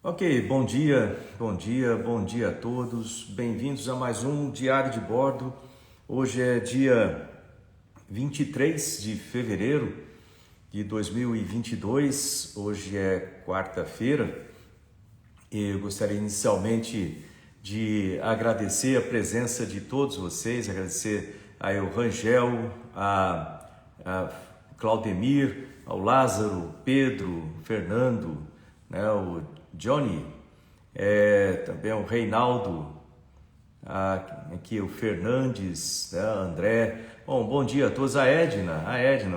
Ok, bom dia a todos. Bem-vindos a mais um Diário de Bordo. Hoje é dia 23 de fevereiro de 2022. Hoje é quarta-feira e eu gostaria inicialmente de agradecer a presença de todos vocês, agradecer ao Rangel, a Claudemir, ao Lázaro, Pedro, Fernando, né, o Johnny, também o Reinaldo, aqui o Fernandes, né, André. Bom dia a todos. A Edna,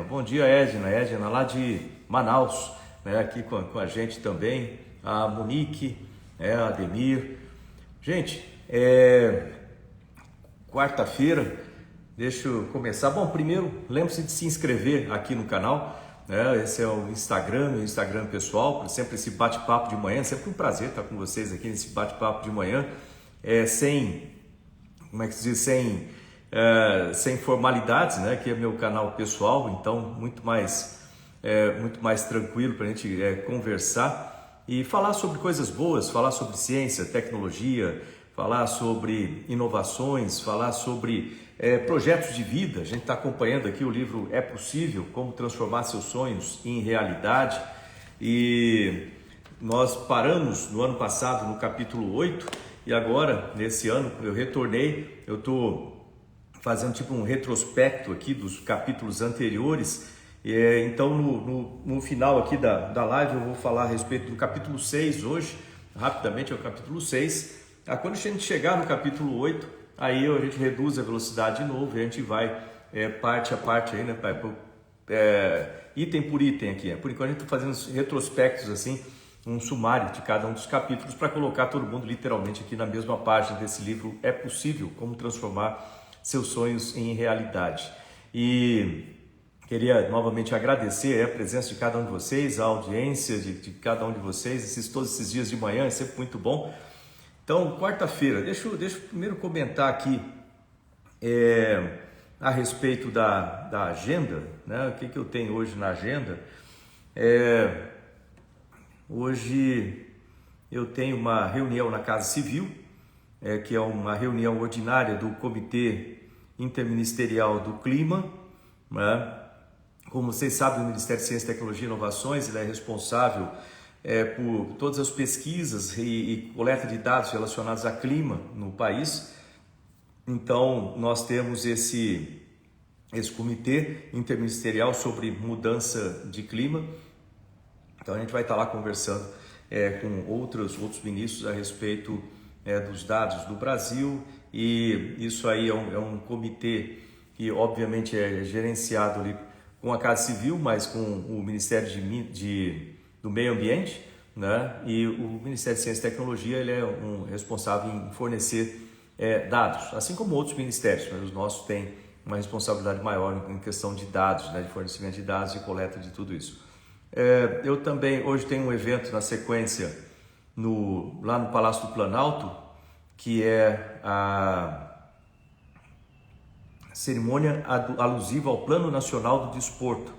bom dia Edna lá de Manaus, né, aqui com a gente também, a Monique, a Ademir. Gente, quarta-feira, deixa eu começar. Bom, primeiro, lembre-se de se inscrever aqui no canal. Esse é o Instagram, meu Instagram pessoal, sempre esse bate-papo de manhã, sempre um prazer estar com vocês aqui nesse bate-papo de manhã, sem formalidades, né? Que é meu canal pessoal, então muito mais tranquilo para a gente conversar e falar sobre coisas boas, falar sobre ciência, tecnologia, falar sobre inovações, falar sobre projetos de vida. A gente está acompanhando aqui o livro É Possível, Como Transformar Seus Sonhos em Realidade, e nós paramos no ano passado no capítulo 8 e agora, nesse ano, eu retornei, eu estou fazendo tipo um retrospecto aqui dos capítulos anteriores. Então no final aqui da live eu vou falar a respeito do capítulo 6 hoje, rapidamente é o capítulo 6. Quando a gente chegar no capítulo 8, aí a gente reduz a velocidade de novo e a gente vai parte a parte aí, né, item por item aqui. Por enquanto a gente está fazendo retrospectos assim, um sumário de cada um dos capítulos para colocar todo mundo literalmente aqui na mesma página desse livro É Possível, Como Transformar Seus Sonhos em Realidade. E queria novamente agradecer a presença de cada um de vocês, a audiência de cada um de vocês, todos esses dias de manhã, é sempre muito bom. Então, quarta-feira, deixa eu primeiro comentar aqui a respeito da agenda, né? O que eu tenho hoje na agenda? Hoje eu tenho uma reunião na Casa Civil, que é uma reunião ordinária do Comitê Interministerial do Clima, né? Como vocês sabem, o Ministério de Ciência, Tecnologia e Inovações ele é responsável por todas as pesquisas e coleta de dados relacionados a clima no país. Então, nós temos esse comitê interministerial sobre mudança de clima. Então, a gente vai estar lá conversando com outros ministros a respeito dos dados do Brasil, e isso aí é um comitê que, obviamente, é gerenciado ali com a Casa Civil, mas com o Ministério do Meio Ambiente, né? E o Ministério de Ciência e Tecnologia ele é um responsável em fornecer dados, assim como outros ministérios, mas os nossos têm uma responsabilidade maior em questão de dados, né? De fornecimento de dados e coleta de tudo isso. Eu também hoje tenho um evento na sequência lá no Palácio do Planalto, que é a cerimônia alusiva ao Plano Nacional do Desporto.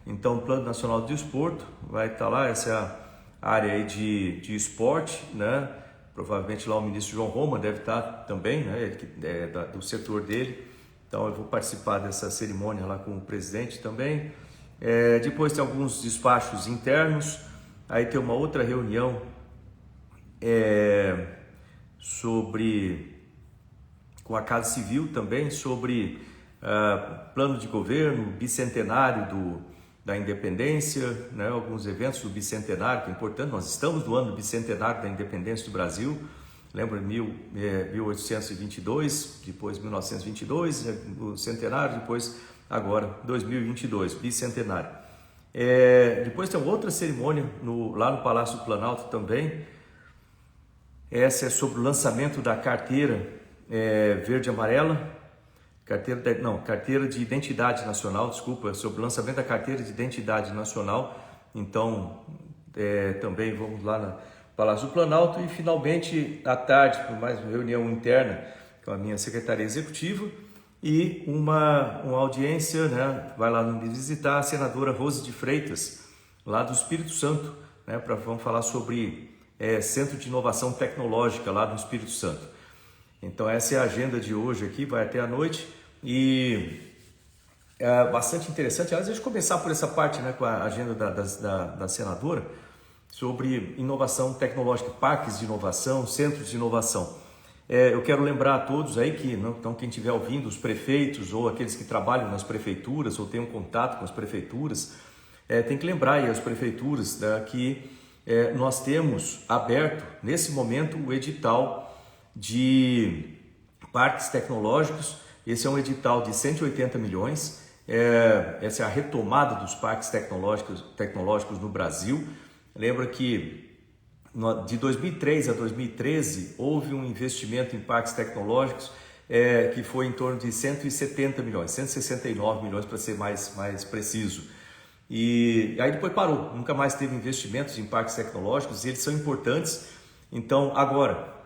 Então, o Plano Nacional do Desporto vai estar lá, essa é a área aí de esporte, né? Provavelmente lá o ministro João Roma deve estar também, né? Do setor dele. Então, eu vou participar dessa cerimônia lá com o presidente também. Depois tem alguns despachos internos, aí tem uma outra reunião com a Casa Civil também, sobre plano de governo, bicentenário da independência, né? Alguns eventos do bicentenário, que é importante. Nós estamos no ano do bicentenário da independência do Brasil. Lembra 1822, depois 1922, o centenário, depois agora 2022, bicentenário. Depois tem outra cerimônia lá no Palácio do Planalto também. Essa é sobre o lançamento da carteira verde e amarela, carteira de identidade nacional, sobre o lançamento da carteira de identidade nacional. Então, também vamos lá no Palácio do Planalto. E finalmente, à tarde, por mais uma reunião interna com a minha secretaria executiva e uma audiência, né? Vai lá me visitar a senadora Rose de Freitas, lá do Espírito Santo, né? Vamos falar sobre Centro de Inovação Tecnológica lá no Espírito Santo. Então essa é a agenda de hoje aqui, vai até a noite e é bastante interessante. Aliás, deixa eu começar por essa parte, né, com a agenda da senadora sobre inovação tecnológica, parques de inovação, centros de inovação. Eu quero lembrar a todos aí que, então, quem estiver ouvindo, os prefeitos ou aqueles que trabalham nas prefeituras ou tenham contato com as prefeituras, tem que lembrar aí as prefeituras, né, que nós temos aberto nesse momento o edital de parques tecnológicos. Esse é um edital de 180 milhões, essa é a retomada dos parques tecnológicos no Brasil. Lembra que de 2003 a 2013 houve um investimento em parques tecnológicos que foi em torno de 170 milhões, 169 milhões para ser mais preciso. E aí depois parou, nunca mais teve investimentos em parques tecnológicos, e eles são importantes. Então agora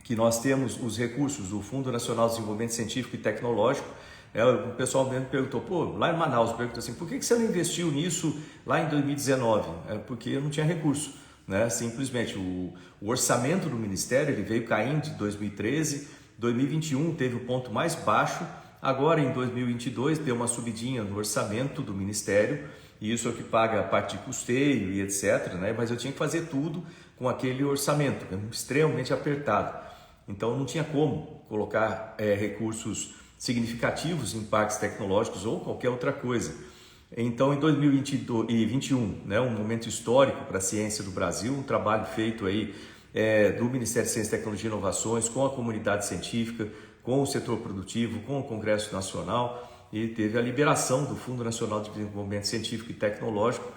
que nós temos os recursos do Fundo Nacional de Desenvolvimento Científico e Tecnológico, o pessoal mesmo perguntou, lá em Manaus, perguntou assim, por que você não investiu nisso lá em 2019? Porque eu não tinha recurso, né? Simplesmente o orçamento do Ministério ele veio caindo de 2013, 2021 teve o ponto mais baixo, agora em 2022 deu uma subidinha no orçamento do Ministério, e isso é o que paga a parte de custeio e etc, né? Mas eu tinha que fazer tudo com aquele orçamento extremamente apertado, então não tinha como colocar recursos significativos em parques tecnológicos ou qualquer outra coisa. Então, em 2021, né, um momento histórico para a ciência do Brasil, um trabalho feito aí do Ministério de Ciência, Tecnologia e Inovações, com a comunidade científica, com o setor produtivo, com o Congresso Nacional, e teve a liberação do Fundo Nacional de Desenvolvimento Científico e Tecnológico,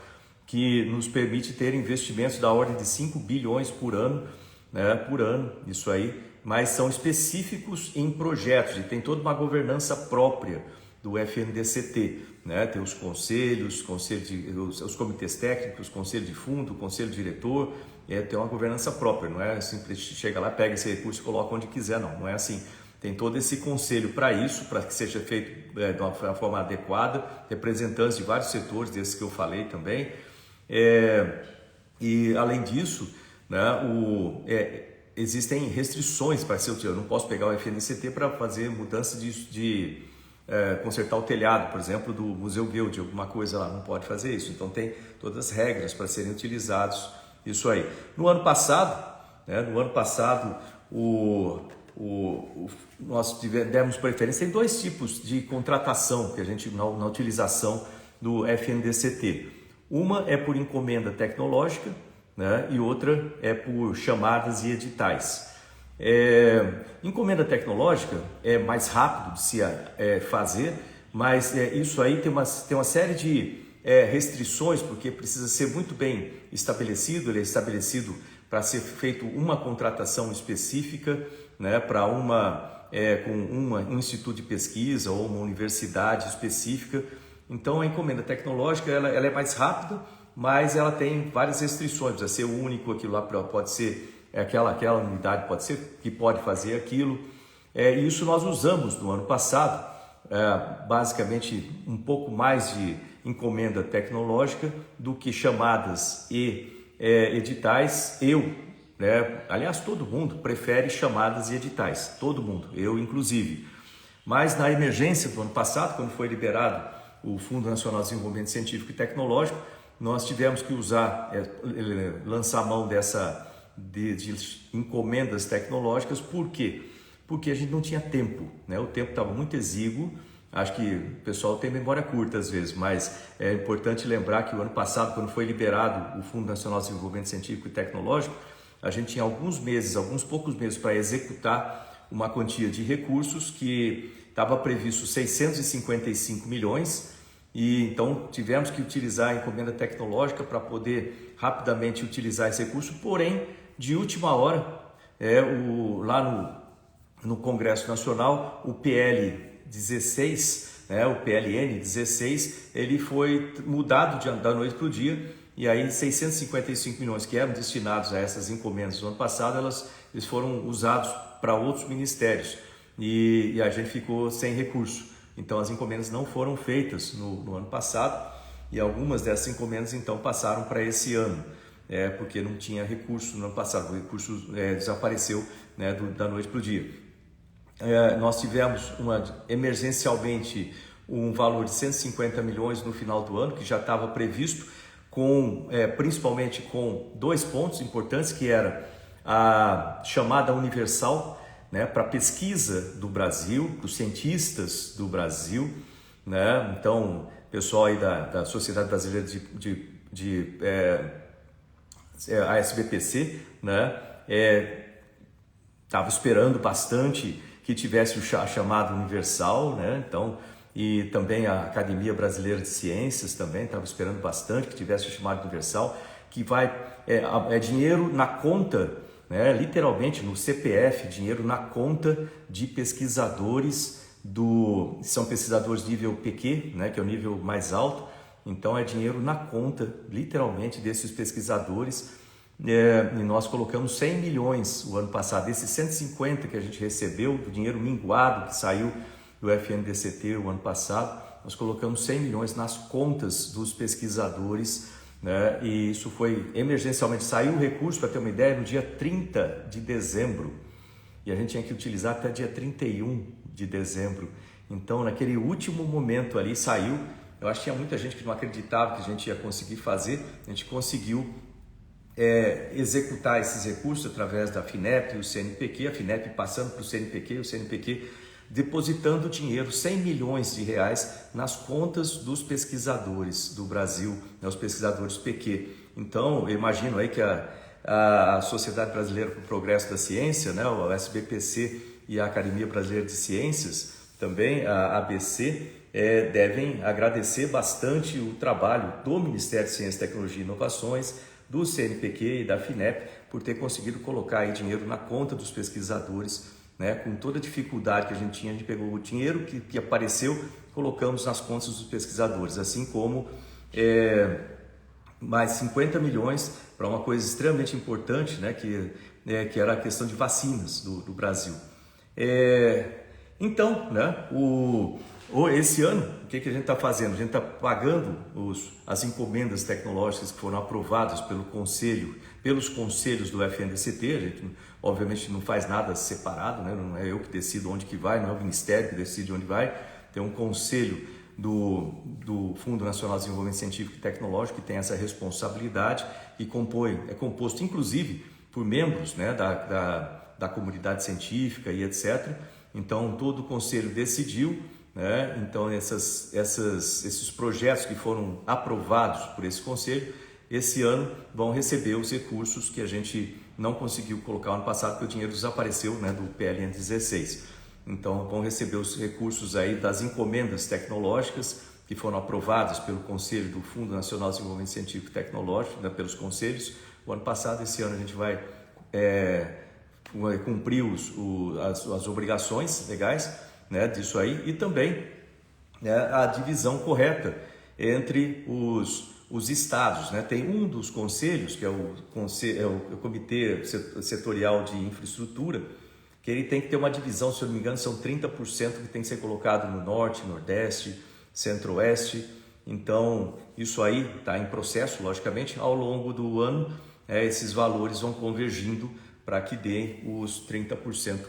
que nos permite ter investimentos da ordem de 5 bilhões por ano, né, isso aí, mas são específicos em projetos e tem toda uma governança própria do FNDCT, né? Tem os conselhos, os comitês técnicos, conselho de fundo, conselho diretor, tem uma governança própria, não é simples, chega lá, pega esse recurso e coloca onde quiser, não é assim. Tem todo esse conselho para isso, para que seja feito de uma forma adequada, representantes de vários setores, desses que eu falei também, e além disso, né, existem restrições para ser utilizado. Eu não posso pegar o FNCT para fazer mudança de consertar o telhado, por exemplo, do Museu Guild, alguma coisa lá, não pode fazer isso. Então tem todas as regras para serem utilizados, isso aí. No ano passado, nós demos preferência em 2 tipos de contratação que a gente na utilização do FNDCT. Uma é por encomenda tecnológica, né, e outra é por chamadas e editais. Encomenda tecnológica é mais rápido de se fazer, mas isso aí tem uma série de restrições, porque precisa ser muito bem estabelecido. Ele é estabelecido para ser feito uma contratação específica, né, para com um instituto de pesquisa ou uma universidade específica. Então a encomenda tecnológica ela é mais rápida, mas ela tem várias restrições. Precisa ser único, aquilo lá pode ser aquela unidade pode ser que pode fazer aquilo. E isso nós usamos no ano passado, basicamente um pouco mais de encomenda tecnológica do que chamadas e editais. Aliás, todo mundo prefere chamadas e editais, todo mundo, eu inclusive. Mas na emergência do ano passado, quando foi liberado o Fundo Nacional de Desenvolvimento Científico e Tecnológico, nós tivemos que lançar mão de encomendas tecnológicas. Por quê? Porque a gente não tinha tempo, né? O tempo estava muito exíguo. Acho que o pessoal tem memória curta às vezes, mas é importante lembrar que o ano passado, quando foi liberado o Fundo Nacional de Desenvolvimento Científico e Tecnológico, a gente tinha alguns poucos meses para executar uma quantia de recursos que estava previsto 655 milhões, e então tivemos que utilizar a encomenda tecnológica para poder rapidamente utilizar esse recurso. Porém, de última hora, lá no Congresso Nacional, o PL 16, o PLN 16, ele foi mudado da noite para o dia, e aí 655 milhões que eram destinados a essas encomendas no ano passado, eles foram usados para outros ministérios, e a gente ficou sem recurso. Então as encomendas não foram feitas no ano passado, e algumas dessas encomendas então passaram para esse ano, porque não tinha recurso no ano passado, o recurso desapareceu, né, da noite para o dia. Nós tivemos emergencialmente um valor de 150 milhões no final do ano, que já estava previsto, principalmente com 2 pontos importantes, que era a chamada universal, né, para a pesquisa do Brasil, para os cientistas do Brasil, né? Então, pessoal aí da Sociedade Brasileira a SBPC, né, estava esperando bastante que tivesse a chamada universal, né? Então, e também a Academia Brasileira de Ciências também estava esperando bastante que tivesse a chamada universal, que vai dinheiro na conta, né? Literalmente no CPF, dinheiro na conta de pesquisadores são pesquisadores nível PQ, né? Que é o nível mais alto. Então é dinheiro na conta, literalmente, desses pesquisadores. E nós colocamos 100 milhões o ano passado, desses 150 que a gente recebeu, do dinheiro minguado que saiu do FNDCT o ano passado, nós colocamos 100 milhões nas contas dos pesquisadores, né? E isso foi emergencialmente, saiu o recurso, para ter uma ideia, no dia 30 de dezembro, e a gente tinha que utilizar até dia 31 de dezembro. Então, naquele último momento ali, saiu. Eu acho que tinha muita gente que não acreditava que a gente ia conseguir fazer, a gente conseguiu executar esses recursos através da FINEP e o CNPq, a FINEP passando para o CNPq, o CNPq depositando dinheiro, 100 milhões de reais nas contas dos pesquisadores do Brasil, né, os pesquisadores PQ. Então, eu imagino aí que a Sociedade Brasileira para o Progresso da Ciência, né, o SBPC e a Academia Brasileira de Ciências, também a ABC, devem agradecer bastante o trabalho do Ministério de Ciência, Tecnologia e Inovações, do CNPq e da FINEP, por ter conseguido colocar aí dinheiro na conta dos pesquisadores, né? Com toda a dificuldade que a gente tinha, a gente pegou o dinheiro que apareceu, colocamos nas contas dos pesquisadores, assim como mais 50 milhões para uma coisa extremamente importante, né? Que era a questão de vacinas do Brasil. Então, né? Esse ano, o que a gente está fazendo? A gente está pagando as encomendas tecnológicas que foram aprovadas pelos conselhos do FNDCT. A gente, obviamente, não faz nada separado, né? Não é eu que decido onde que vai, não é o Ministério que decide onde vai. Tem um conselho do Fundo Nacional de Desenvolvimento Científico e Tecnológico que tem essa responsabilidade e é composto, inclusive, por membros, né, da comunidade científica e etc. Então, todo o conselho decidiu, né? Então, esses projetos que foram aprovados por esse conselho, esse ano vão receber os recursos que a gente não conseguiu colocar ano passado, porque o dinheiro desapareceu, né, do PLN 16. Então, vão receber os recursos aí das encomendas tecnológicas que foram aprovadas pelo Conselho do Fundo Nacional de Desenvolvimento Científico e Tecnológico, né, pelos conselhos. O ano passado, esse ano, a gente vai cumprir as obrigações legais, né, disso aí, e também, né, a divisão correta entre os estados, né? Tem um dos conselhos, que é o Comitê Setorial de Infraestrutura, que ele tem que ter uma divisão, se eu não me engano, são 30% que tem que ser colocado no Norte, Nordeste, Centro-Oeste. Então, isso aí está em processo, logicamente. Ao longo do ano, esses valores vão convergindo para que dê os 30%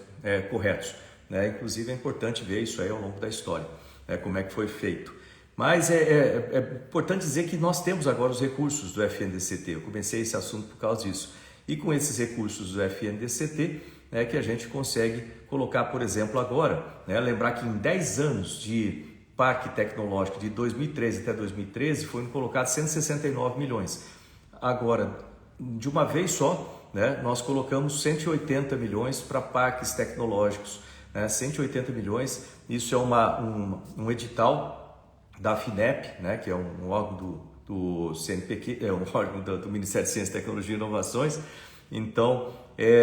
corretos, né? Inclusive, é importante ver isso aí ao longo da história, né? Como é que foi feito. Mas é importante dizer que nós temos agora os recursos do FNDCT. Eu comecei esse assunto por causa disso. E com esses recursos do FNDCT, né, que a gente consegue colocar, por exemplo, agora, né, lembrar que em 10 anos de Parque Tecnológico, de 2013 até 2013, foram colocados 169 milhões. Agora, de uma vez só, né, nós colocamos 180 milhões para parques tecnológicos. 180 milhões, isso é um edital da FINEP, né, que é um órgão do CNPq, é um órgão do Ministério de Ciência, Tecnologia e Inovações. Então,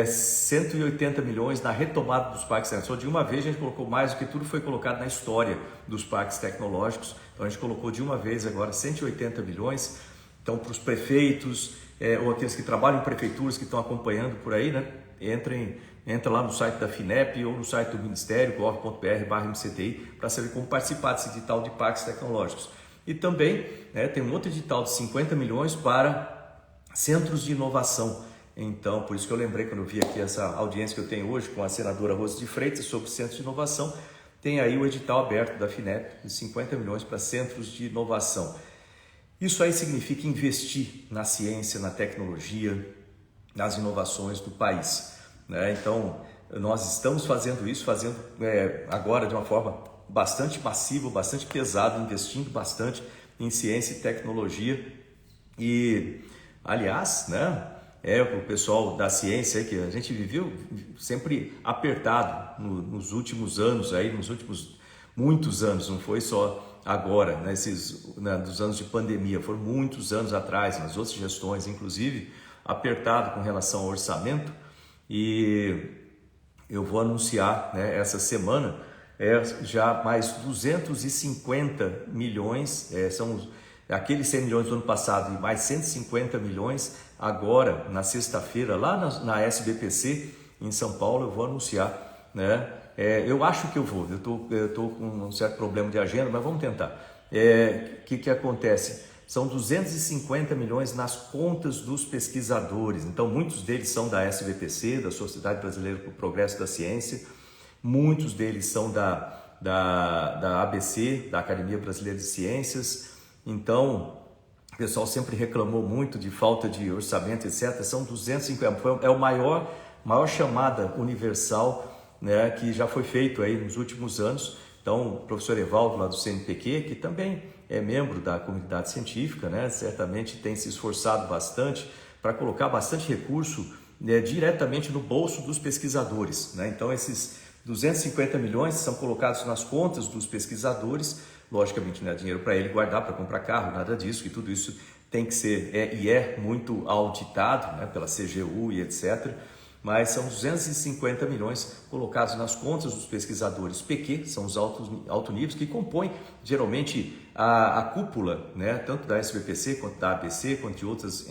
180 milhões na retomada dos parques tecnológicos. De uma vez a gente colocou mais do que tudo foi colocado na história dos parques tecnológicos. Então, a gente colocou de uma vez agora 180 milhões. Então, para os prefeitos, ou aqueles que trabalham em prefeituras que estão acompanhando por aí, né, entra lá no site da FINEP ou no site do Ministério, gov.br/MCTI, para saber como participar desse edital de parques tecnológicos. E também tem um outro edital de 50 milhões para centros de inovação. Então, por isso que eu lembrei quando eu vi aqui essa audiência que eu tenho hoje com a senadora Rose de Freitas sobre centros de inovação, tem aí o edital aberto da FINEP de 50 milhões para centros de inovação. Isso aí significa investir na ciência, na tecnologia, nas inovações do país, né? Então, nós estamos fazendo isso, agora de uma forma bastante massiva, bastante pesada, investindo bastante em ciência e tecnologia. E, aliás, né, o pessoal da ciência que a gente viveu sempre apertado nos últimos anos, nos últimos muitos anos, não foi só agora, dos anos de pandemia, foram muitos anos atrás, nas outras gestões, inclusive, apertado com relação ao orçamento. E eu vou anunciar essa semana já mais 250 milhões, são aqueles 100 milhões do ano passado e mais 150 milhões agora na sexta-feira lá na SBPC em São Paulo. Eu vou anunciar, né? Eu acho que eu vou, eu tô com um certo problema de agenda, mas vamos tentar. Que acontece? São 250 milhões nas contas dos pesquisadores, então muitos deles são da SBPC, da Sociedade Brasileira para o Progresso da Ciência, muitos deles são da ABC, da Academia Brasileira de Ciências. Então, o pessoal sempre reclamou muito de falta de orçamento, etc. São 250, é o maior chamada universal, né, que já foi feito aí nos últimos anos. Então, o professor Evaldo, lá do CNPq, que também é membro da comunidade científica, né, certamente tem se esforçado bastante para colocar bastante recurso diretamente no bolso dos pesquisadores, né? Então, esses 250 milhões são colocados nas contas dos pesquisadores, logicamente não é dinheiro para ele guardar, para comprar carro, nada disso, que tudo isso tem que ser, é muito auditado, né, pela CGU e etc., mas são 250 milhões colocados nas contas dos pesquisadores PQ, que são os alto níveis, que compõem geralmente a cúpula, né, tanto da SBPC quanto da ABC, quanto de outras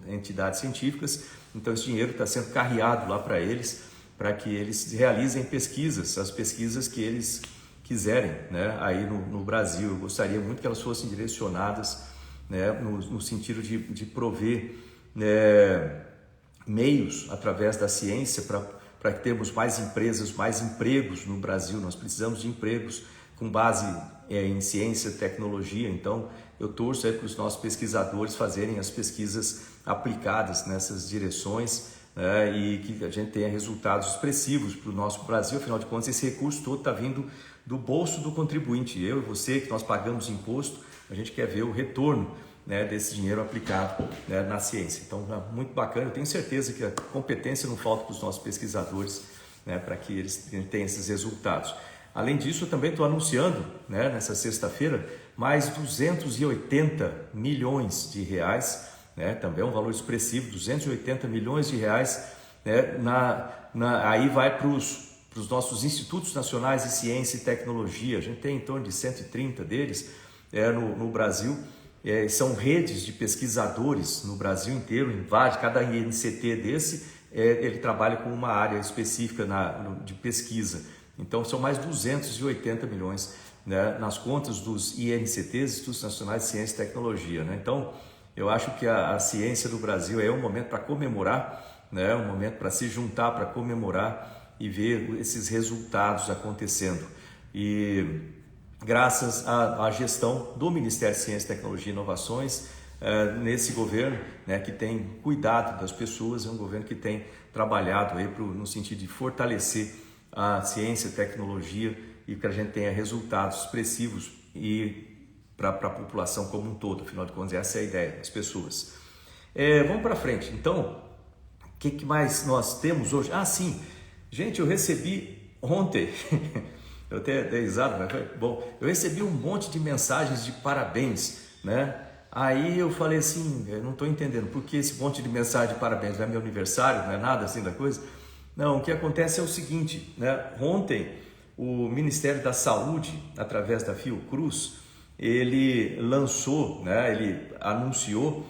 entidades científicas. Então esse dinheiro está sendo carreado lá para eles, para que eles realizem pesquisas, as pesquisas que eles quiserem, né, aí no Brasil. Eu gostaria muito que elas fossem direcionadas, né, no sentido de prover meios através da ciência para que termos mais empresas, mais empregos no Brasil. Nós precisamos de empregos com base em ciência e tecnologia. Então eu torço para os nossos pesquisadores fazerem as pesquisas aplicadas nessas direções, né, e que a gente tenha resultados expressivos para o nosso Brasil. Afinal de contas, esse recurso todo está vindo do bolso do contribuinte. Eu e você, que nós pagamos imposto, a gente quer ver o retorno, né, desse dinheiro aplicado, né, na ciência. Então, é muito bacana. Eu tenho certeza que a competência não falta para os nossos pesquisadores, né, para que eles tenham esses resultados. Além disso, eu também estou anunciando, né, nessa sexta-feira, mais 280 milhões de reais, né, também é um valor expressivo, 280 milhões de reais, né, aí vai para os nossos institutos nacionais de ciência e tecnologia. A gente tem em torno de 130 deles no Brasil. São redes de pesquisadores no Brasil inteiro, cada INCT desse, ele trabalha com uma área específica de pesquisa. Então são mais 280 milhões, né, nas contas dos INCTs, Institutos Nacionais de Ciência e Tecnologia, né? Então eu acho que a ciência do Brasil é um momento para comemorar, né, um momento para se juntar, para comemorar e ver esses resultados acontecendo. E graças à gestão do Ministério de Ciência, Tecnologia e Inovações, nesse governo, né, que tem cuidado das pessoas, é um governo que tem trabalhado aí no sentido de fortalecer a ciência, tecnologia, e que a gente tenha resultados expressivos e para a população como um todo. Afinal de contas, essa é a ideia das pessoas. Vamos para frente. Então, o que mais nós temos hoje? Ah, sim, gente, eu recebi ontem... Eu até dei risada, mas foi bom. Eu recebi um monte de mensagens de parabéns, né? Aí eu falei assim, eu não estou entendendo, por que esse monte de mensagem de parabéns? Não é meu aniversário, não é nada assim da coisa? Não, o que acontece é o seguinte, né? Ontem o Ministério da Saúde, através da Fiocruz, ele lançou, né? Ele anunciou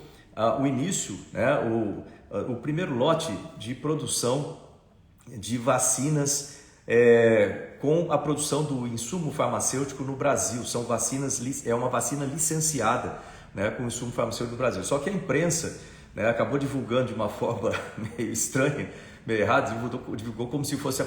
o início, né? O primeiro lote de produção de vacinas com a produção do insumo farmacêutico no Brasil. São vacinas, é uma vacina licenciada, né, com insumo farmacêutico no Brasil. Só que a imprensa, né, acabou divulgando de uma forma meio estranha, meio errada, divulgou como se fosse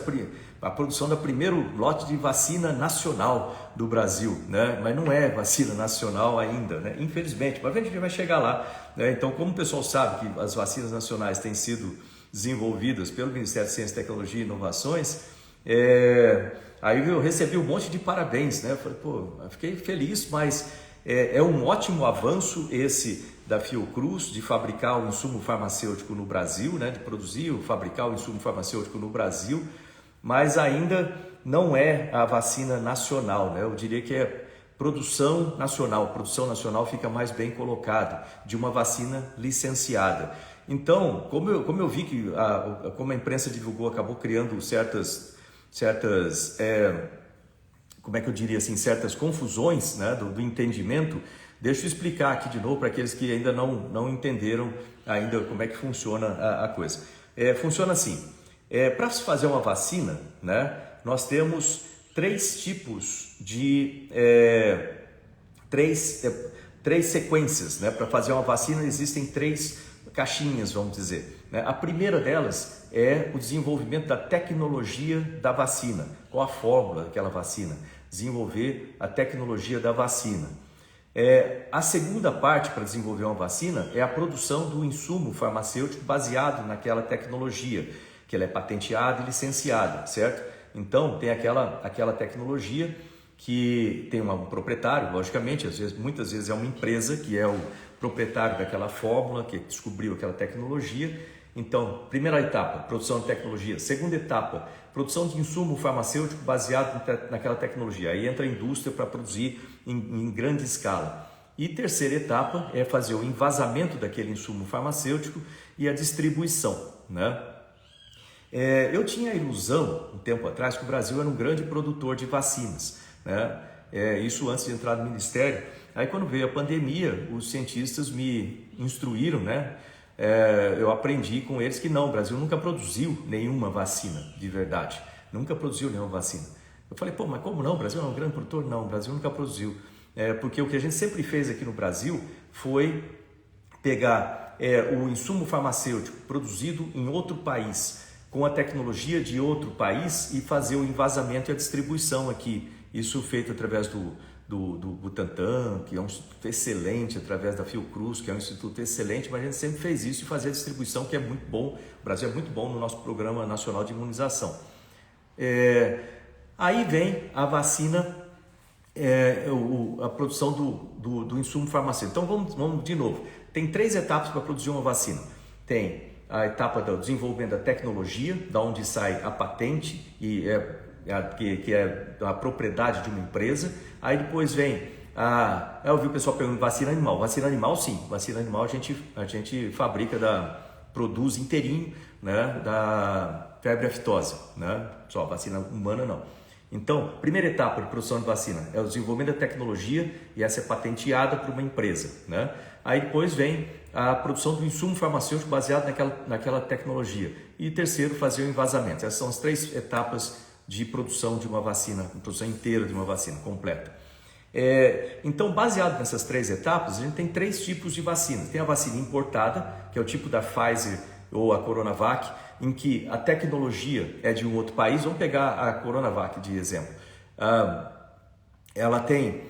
a produção do primeiro lote de vacina nacional do Brasil, né? Mas não é vacina nacional ainda, né? Infelizmente, mas a gente vai chegar lá, né? Então, como o pessoal sabe que as vacinas nacionais têm sido desenvolvidas pelo Ministério de Ciência, Tecnologia e Inovações, aí eu recebi um monte de parabéns, né? Eu falei, pô, eu fiquei feliz, mas é um ótimo avanço esse da Fiocruz de fabricar o insumo farmacêutico no Brasil, né? De produzir ou fabricar o insumo farmacêutico no Brasil, mas ainda não é a vacina nacional, né? Eu diria que é produção nacional fica mais bem colocado, de uma vacina licenciada. Então, como eu vi que como a imprensa divulgou, acabou criando certas como é que eu diria assim, certas confusões, né, do entendimento. Deixa eu explicar aqui de novo para aqueles que ainda não entenderam ainda como é que funciona a coisa. Funciona assim, para se fazer uma vacina, né, nós temos três tipos de, três sequências, né, para fazer uma vacina existem três caixinhas, vamos dizer, né? A primeira delas é o desenvolvimento da tecnologia da vacina, qual a fórmula daquela vacina, desenvolver a tecnologia da vacina. A segunda parte para desenvolver uma vacina é a produção do insumo farmacêutico baseado naquela tecnologia, que ela é patenteada e licenciada, certo? Então tem aquela tecnologia que tem um proprietário, logicamente, muitas vezes é uma empresa que é o proprietário daquela fórmula, que descobriu aquela tecnologia. Então, primeira etapa, produção de tecnologia. Segunda etapa, produção de insumo farmacêutico baseado naquela tecnologia. Aí entra a indústria para produzir em grande escala. E terceira etapa é fazer o envasamento daquele insumo farmacêutico e a distribuição, né? Eu tinha a ilusão, um tempo atrás, que o Brasil era um grande produtor de vacinas, né? Isso antes de entrar no Ministério. Aí quando veio a pandemia, os cientistas me instruíram, né? Eu aprendi com eles que não, o Brasil nunca produziu nenhuma vacina de verdade, nunca produziu nenhuma vacina. Eu falei, pô, mas como não? O Brasil é um grande produtor? Não, o Brasil nunca produziu. Porque o que a gente sempre fez aqui no Brasil foi pegar o insumo farmacêutico produzido em outro país, com a tecnologia de outro país e fazer o envasamento e a distribuição aqui. Isso feito através do Butantan, que é um instituto excelente, através da Fiocruz, que é um instituto excelente, mas a gente sempre fez isso e fazia a distribuição, que é muito bom. O Brasil é muito bom no nosso Programa Nacional de Imunização. Aí vem a vacina, a produção do insumo farmacêutico. Então vamos de novo. Tem três etapas para produzir uma vacina. Tem a etapa do desenvolvimento da tecnologia, da onde sai a patente e que é a propriedade de uma empresa. Aí depois vem eu vi o pessoal perguntando vacina animal. Vacina animal, sim. Vacina animal a gente fabrica, produz inteirinho, né, da febre aftosa, né? Só vacina humana não. Então, primeira etapa de produção de vacina é o desenvolvimento da tecnologia e essa é patenteada por uma empresa, né? Aí depois vem a produção do insumo farmacêutico baseado naquela tecnologia. E terceiro, fazer o envasamento. Essas são as três etapas de produção de uma vacina, produção inteira de uma vacina completa. Então, baseado nessas três etapas, a gente tem três tipos de vacinas. Tem a vacina importada, que é o tipo da Pfizer ou a Coronavac, em que a tecnologia é de um outro país. Vamos pegar a Coronavac de exemplo. Ela tem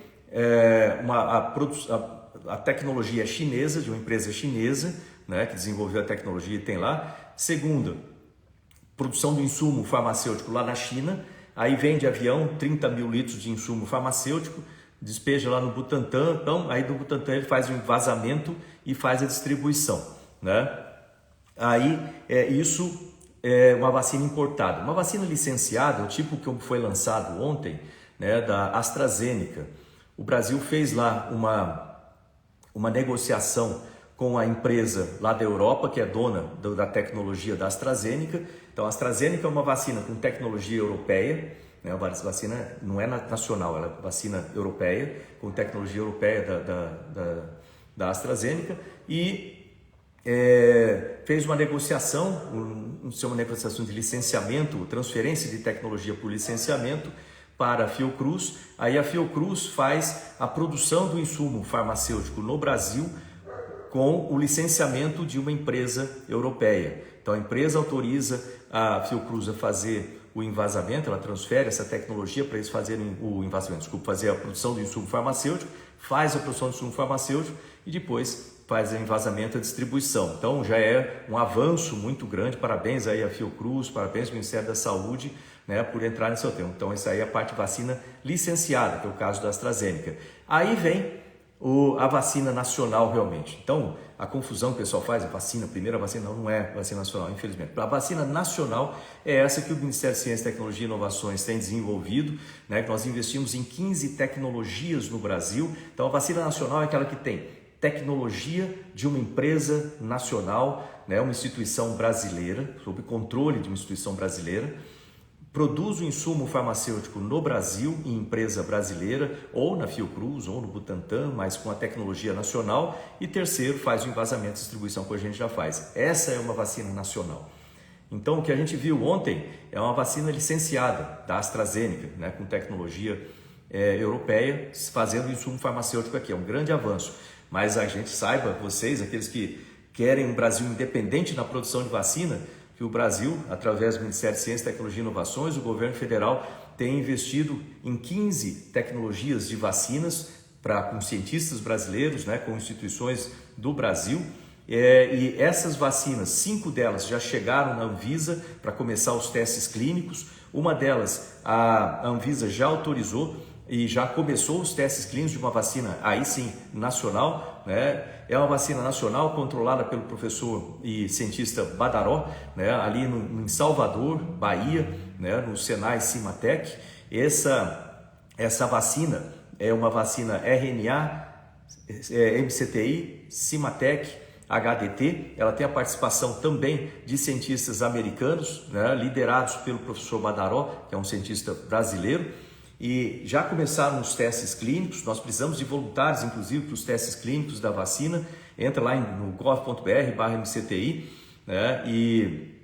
a tecnologia chinesa, de uma empresa chinesa, né, que desenvolveu a tecnologia e tem lá. Segunda, produção do insumo farmacêutico lá na China, aí vem de avião 30 mil litros de insumo farmacêutico, despeja lá no Butantan, então aí do Butantan ele faz o envasamento e faz a distribuição, né? Aí isso é uma vacina importada. Uma vacina licenciada, o tipo que foi lançado ontem, né, da AstraZeneca. O Brasil fez lá uma negociação com a empresa lá da Europa, que é dona da tecnologia da AstraZeneca. Então, a AstraZeneca é uma vacina com tecnologia europeia, né? A vacina não é nacional, ela é vacina europeia, com tecnologia europeia da AstraZeneca, e fez uma negociação, uma negociação de licenciamento, transferência de tecnologia por licenciamento para a Fiocruz. Aí a Fiocruz faz a produção do insumo farmacêutico no Brasil com o licenciamento de uma empresa europeia. Então a empresa autoriza a Fiocruz a fazer o envasamento, ela transfere essa tecnologia para eles fazerem o envasamento, fazer a produção do insumo farmacêutico, faz a produção do insumo farmacêutico e depois faz o envasamento e a distribuição. Então já é um avanço muito grande, parabéns aí à Fiocruz, parabéns ao Ministério da Saúde, né, por entrar nesse tema. Então isso aí é a parte de vacina licenciada, que é o caso da AstraZeneca. Aí vem a vacina nacional realmente. Então a confusão que o pessoal faz, a vacina, a primeira vacina não é vacina nacional, infelizmente. A vacina nacional é essa que o Ministério de Ciência, Tecnologia e Inovações tem desenvolvido, né, que nós investimos em 15 tecnologias no Brasil. Então a vacina nacional é aquela que tem tecnologia de uma empresa nacional, né, uma instituição brasileira, sob controle de uma instituição brasileira, produz o insumo farmacêutico no Brasil, em empresa brasileira, ou na Fiocruz, ou no Butantan, mas com a tecnologia nacional, e terceiro, faz o envasamento e distribuição que a gente já faz. Essa é uma vacina nacional. Então, o que a gente viu ontem é uma vacina licenciada da AstraZeneca, né, com tecnologia europeia, fazendo o insumo farmacêutico aqui. É um grande avanço. Mas a gente saiba, vocês, aqueles que querem um Brasil independente na produção de vacina, que o Brasil, através do Ministério de Ciência, Tecnologia e Inovações, o governo federal tem investido em 15 tecnologias de vacinas com cientistas brasileiros, né, com instituições do Brasil. E essas vacinas, 5 delas já chegaram na Anvisa para começar os testes clínicos. Uma delas a Anvisa já autorizou e já começou os testes clínicos de uma vacina, aí sim, nacional, né? É uma vacina nacional controlada pelo professor e cientista Badaró, né? Ali em Salvador, Bahia, né? No Senai Cimatec. Essa vacina é uma vacina RNA, MCTI, Cimatec, HDT. Ela tem a participação também de cientistas americanos, né? Liderados pelo professor Badaró, que é um cientista brasileiro. E já começaram os testes clínicos, nós precisamos de voluntários, inclusive, para os testes clínicos da vacina. Entra lá no gov.br/MCTI, né, e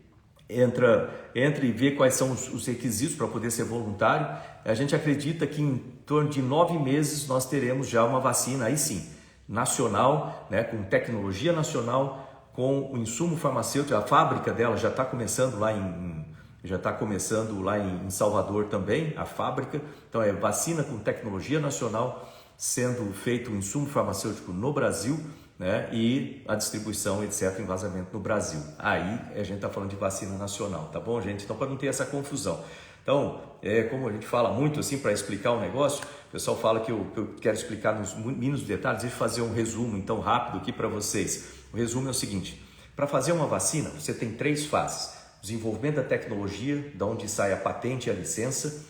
entra e vê quais são os requisitos para poder ser voluntário. A gente acredita que em torno de 9 meses nós teremos já uma vacina, aí sim, nacional, né, com tecnologia nacional, com o insumo farmacêutico. A fábrica dela já está começando lá em Salvador também, a fábrica. Então é vacina com tecnologia nacional, sendo feito o insumo farmacêutico no Brasil, né, e a distribuição, etc., em vazamento no Brasil. Aí a gente está falando de vacina nacional, tá bom, gente? Então, para não ter essa confusão. Então, como a gente fala muito assim para explicar o negócio, o pessoal fala que eu quero explicar nos mínimos detalhes. Deixa eu fazer um resumo então rápido aqui para vocês. O resumo é o seguinte: para fazer uma vacina, você tem 3 fases: desenvolvimento da tecnologia, da onde sai a patente e a licença,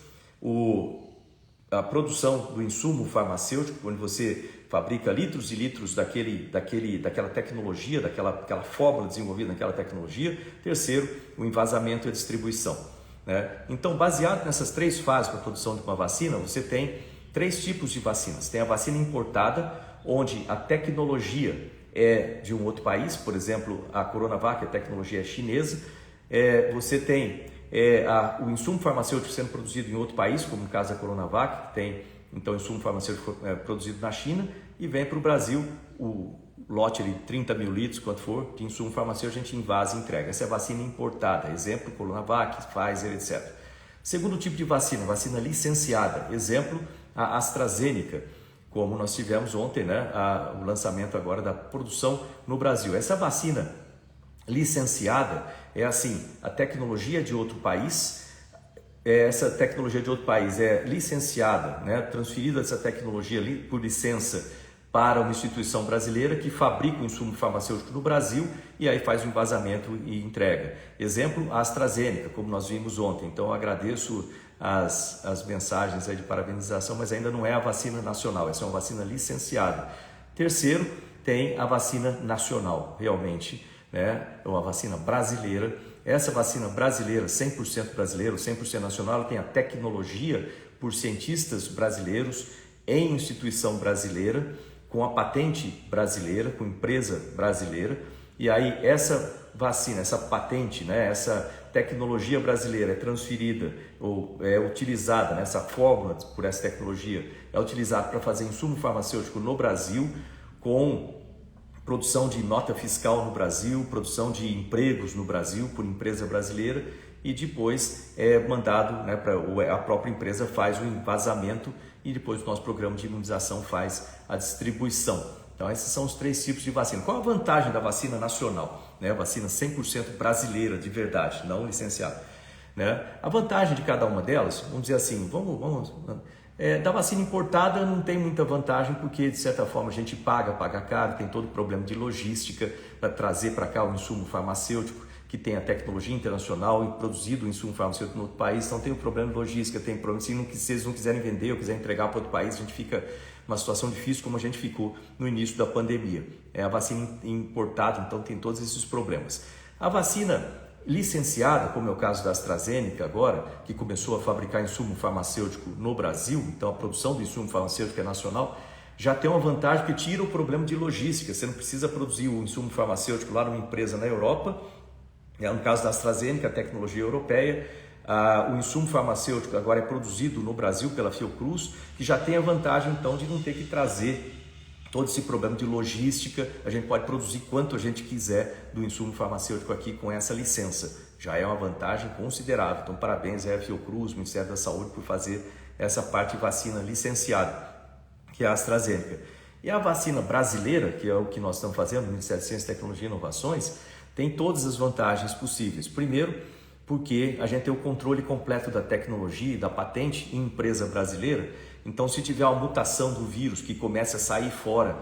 a produção do insumo farmacêutico, onde você fabrica litros e litros daquela tecnologia, daquela fórmula desenvolvida naquela tecnologia. Terceiro, o envasamento e a distribuição, né? Então, baseado nessas 3 fases para a produção de uma vacina, você tem 3 tipos de vacinas. Tem a vacina importada, onde a tecnologia é de um outro país, por exemplo, a Coronavac, a tecnologia é chinesa. Você tem o insumo farmacêutico sendo produzido em outro país, como no caso da Coronavac, que tem então o insumo farmacêutico produzido na China, e vem para o Brasil o lote de 30 mil litros, quanto for, de insumo farmacêutico, a gente invasa e entrega. Essa é a vacina importada, exemplo, Coronavac, Pfizer, etc. Segundo tipo de vacina, vacina licenciada, exemplo, a AstraZeneca, como nós tivemos ontem, né, o lançamento agora da produção no Brasil. Essa vacina licenciada é assim: a tecnologia de outro país, essa tecnologia de outro país é licenciada, né, transferida essa tecnologia por licença para uma instituição brasileira que fabrica o insumo farmacêutico no Brasil e aí faz o envasamento e entrega. Exemplo, a AstraZeneca, como nós vimos ontem. Então eu agradeço as mensagens aí de parabenização, mas ainda não é a vacina nacional, essa é uma vacina licenciada. Terceiro, tem a vacina nacional, realmente, né? É uma vacina brasileira. Essa vacina brasileira, 100% brasileira, 100% nacional, ela tem a tecnologia por cientistas brasileiros em instituição brasileira, com a patente brasileira, com empresa brasileira. E aí essa vacina, essa patente, né, essa tecnologia brasileira é transferida ou é utilizada, né, essa fórmula por essa tecnologia é utilizada para fazer insumo farmacêutico no Brasil, com produção de nota fiscal no Brasil, produção de empregos no Brasil por empresa brasileira, e depois é mandado, né, a própria empresa faz o envasamento e depois o nosso programa de imunização faz a distribuição. Então esses são os 3 tipos de vacina. Qual a vantagem da vacina nacional? Né? Vacina 100% brasileira, de verdade, não licenciada. Né? A vantagem de cada uma delas, vamos dizer assim, da vacina importada não tem muita vantagem, porque de certa forma a gente paga caro, tem todo o problema de logística para trazer para cá o insumo farmacêutico, que tem a tecnologia internacional e produzido o insumo farmacêutico no outro país, então tem o problema de logística, tem problema, se eles não quiserem vender ou quiserem entregar para outro país, a gente fica numa situação difícil como a gente ficou no início da pandemia. A vacina importada, então, tem todos esses problemas. A vacina licenciada, como é o caso da AstraZeneca agora, que começou a fabricar insumo farmacêutico no Brasil, então a produção do insumo farmacêutico é nacional, já tem uma vantagem que tira o problema de logística. Você não precisa produzir o insumo farmacêutico lá numa empresa na Europa. No caso da AstraZeneca, a tecnologia europeia, o insumo farmacêutico agora é produzido no Brasil pela Fiocruz, que já tem a vantagem então de não ter que trazer todo esse problema de logística. A gente pode produzir quanto a gente quiser do insumo farmacêutico aqui com essa licença. Já é uma vantagem considerável. Então parabéns à Fiocruz, Ministério da Saúde, por fazer essa parte de vacina licenciada, que é a AstraZeneca. E a vacina brasileira, que é o que nós estamos fazendo no Ministério de Ciência, Tecnologia e Inovações, tem todas as vantagens possíveis. Primeiro, porque a gente tem o controle completo da tecnologia e da patente em empresa brasileira. Então, se tiver uma mutação do vírus que comece a sair fora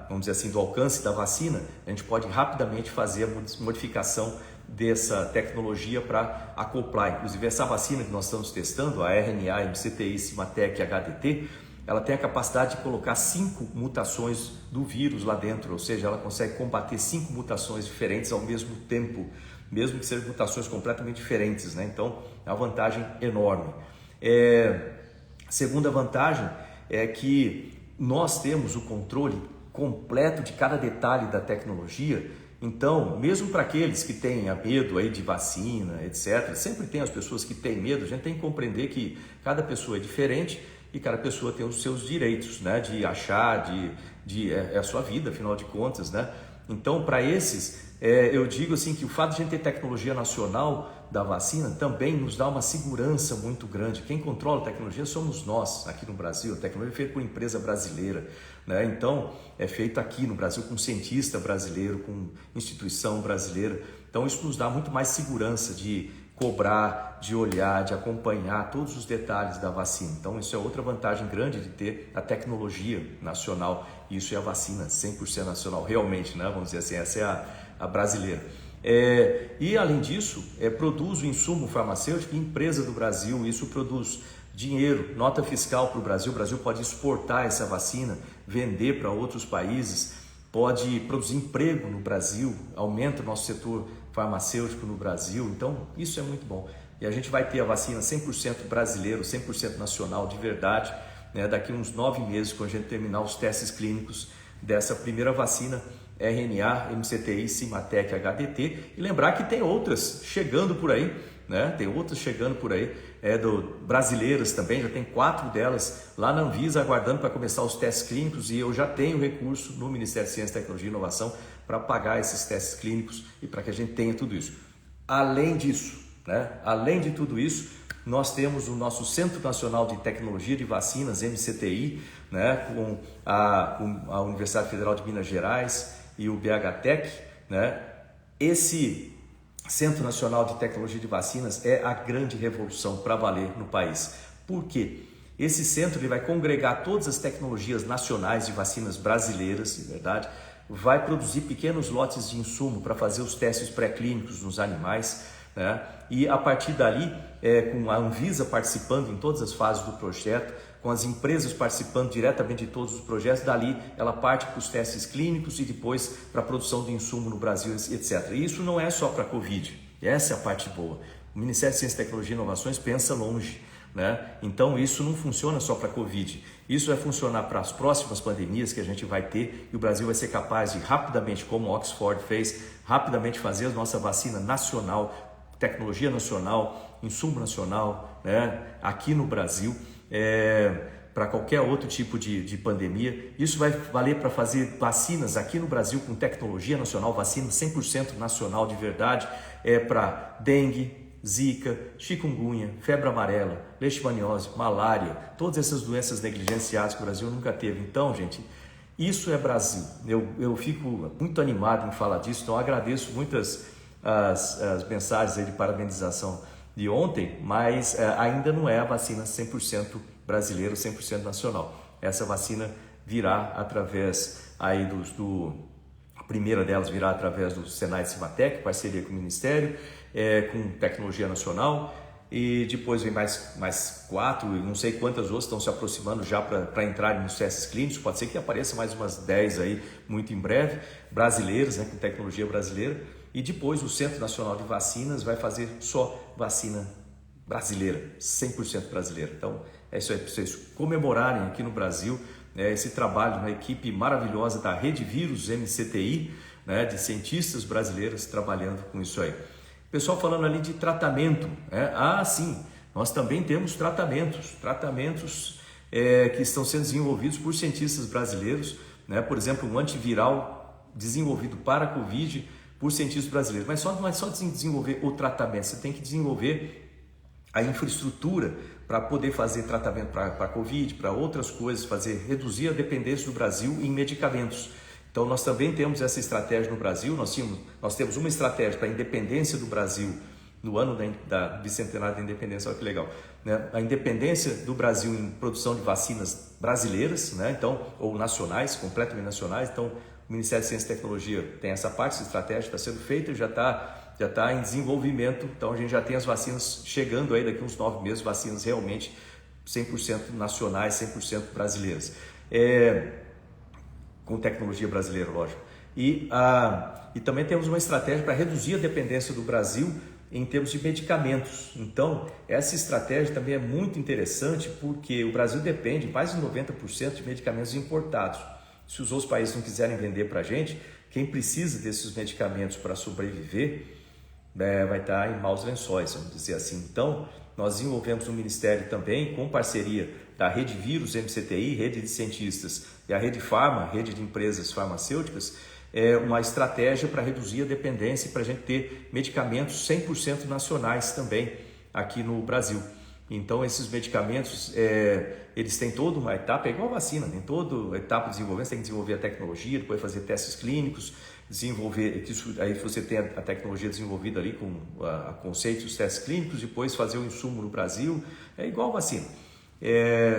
vamos dizer assim, do alcance da vacina, a gente pode rapidamente fazer a modificação dessa tecnologia para acoplar. Inclusive, essa vacina que nós estamos testando, a RNA, MCTI, Cimatec, HDT, ela tem a capacidade de colocar 5 mutações do vírus lá dentro, ou seja, ela consegue combater 5 mutações diferentes ao mesmo tempo, mesmo que sejam mutações completamente diferentes, né? Então, é uma vantagem enorme. Segunda vantagem é que nós temos o controle completo de cada detalhe da tecnologia. Então, mesmo para aqueles que têm medo aí de vacina, etc., sempre tem as pessoas que têm medo, a gente tem que compreender que cada pessoa é diferente e cada pessoa tem os seus direitos, né, de achar, é a sua vida, afinal de contas, né? Então, para esses, eu digo assim que o fato de a gente ter tecnologia nacional da vacina também nos dá uma segurança muito grande. Quem controla a tecnologia somos nós, aqui no Brasil. A tecnologia é feita por empresa brasileira, né? Então, é feita aqui no Brasil com cientista brasileiro, com instituição brasileira. Então, isso nos dá muito mais segurança de cobrar, de olhar, de acompanhar todos os detalhes da vacina. Então, isso é outra vantagem grande de ter a tecnologia nacional. E isso é a vacina 100% nacional, realmente, né? Vamos dizer assim, essa é a brasileira. E além disso, produz o insumo farmacêutico, empresa do Brasil, isso produz dinheiro, nota fiscal para o Brasil pode exportar essa vacina, vender para outros países, pode produzir emprego no Brasil, aumenta o nosso setor farmacêutico no Brasil, então isso é muito bom. E a gente vai ter a vacina 100% brasileiro, 100% nacional, de verdade, né? Daqui uns 9 meses, quando a gente terminar os testes clínicos dessa primeira vacina, RNA, MCTI, Cimatec, HDT, e lembrar que tem outras chegando por aí, né? Tem outras chegando por aí, brasileiras também, já tem 4 delas lá na Anvisa aguardando para começar os testes clínicos, e eu já tenho recurso no Ministério de Ciência, Tecnologia e Inovação para pagar esses testes clínicos e para que a gente tenha tudo isso. Além disso, né? Além de tudo isso, nós temos o nosso Centro Nacional de Tecnologia de Vacinas, MCTI, né? Com a Universidade Federal de Minas Gerais e o BHTEC, né? Esse Centro Nacional de Tecnologia de Vacinas é a grande revolução para valer no país. Por quê? Esse centro ele vai congregar todas as tecnologias nacionais de vacinas brasileiras, de verdade, vai produzir pequenos lotes de insumo para fazer os testes pré-clínicos nos animais, né? E a partir dali, com a Anvisa participando em todas as fases do projeto, com as empresas participando diretamente de todos os projetos, dali ela parte para os testes clínicos e depois para a produção de insumo no Brasil, etc. E isso não é só para a Covid, essa é a parte boa. O Ministério de Ciência, Tecnologia e Inovações pensa longe, né? Então isso não funciona só para a Covid, isso vai funcionar para as próximas pandemias que a gente vai ter, e o Brasil vai ser capaz de rapidamente, como Oxford fez, rapidamente fazer a nossa vacina nacional, tecnologia nacional, insumo nacional, né? Aqui no Brasil, para qualquer outro tipo de pandemia. Isso vai valer para fazer vacinas aqui no Brasil com tecnologia nacional, vacina 100% nacional de verdade, para dengue, zika, chikungunya, febre amarela, leishmaniose, malária, todas essas doenças negligenciadas que o Brasil nunca teve. Então, gente, isso é Brasil. Eu fico muito animado em falar disso, então agradeço muitas as mensagens aí de parabenização de ontem, mas ainda não é a vacina 100% brasileira, 100% nacional. Essa vacina virá através aí a primeira delas virá através do Senai Cimatec, parceria com o Ministério, com tecnologia nacional, e depois vem mais 4, não sei quantas outras estão se aproximando já para entrarem nos testes clínicos. Pode ser que apareça mais umas 10 aí muito em breve, brasileiras, né, com tecnologia brasileira, e depois o Centro Nacional de Vacinas vai fazer só vacina brasileira, 100% brasileira. Então é isso aí, para vocês comemorarem aqui no Brasil, esse trabalho de uma equipe maravilhosa da Rede Vírus MCTI, né, de cientistas brasileiros trabalhando com isso aí. Pessoal falando ali de tratamento, sim, nós também temos tratamentos que estão sendo desenvolvidos por cientistas brasileiros, né? Por exemplo, um antiviral desenvolvido para a Covid por cientistas brasileiros, mas não é só desenvolver o tratamento, você tem que desenvolver a infraestrutura para poder fazer tratamento para a Covid, para outras coisas, reduzir a dependência do Brasil em medicamentos. Então nós também temos essa estratégia no Brasil, nós temos uma estratégia para a independência do Brasil no ano da bicentenário da independência, olha que legal, né? A independência do Brasil em produção de vacinas brasileiras, né? Então, ou nacionais, completamente nacionais. Então o Ministério de Ciência e Tecnologia tem essa parte, essa estratégia está sendo feita, já está em desenvolvimento. Então a gente já tem as vacinas chegando aí daqui uns 9 meses, vacinas realmente 100% nacionais, 100% brasileiras, com tecnologia brasileira, lógico. E também temos uma estratégia para reduzir a dependência do Brasil em termos de medicamentos. Então essa estratégia também é muito interessante, porque o Brasil depende mais de 90% de medicamentos importados. Se os outros países não quiserem vender para a gente, quem precisa desses medicamentos para sobreviver vai estar em maus lençóis, vamos dizer assim. Então, nós desenvolvemos no Ministério também, com parceria da Rede Vírus MCTI, Rede de Cientistas, e a Rede Farma, Rede de Empresas Farmacêuticas, uma estratégia para reduzir a dependência e para a gente ter medicamentos 100% nacionais também aqui no Brasil. Então, esses medicamentos, eles têm toda uma etapa, é igual a vacina, tem toda a etapa de desenvolvimento, você tem que desenvolver a tecnologia, depois fazer testes clínicos, aí você tem a tecnologia desenvolvida ali com a conceito dos testes clínicos, depois fazer o insumo no Brasil, é igual a vacina.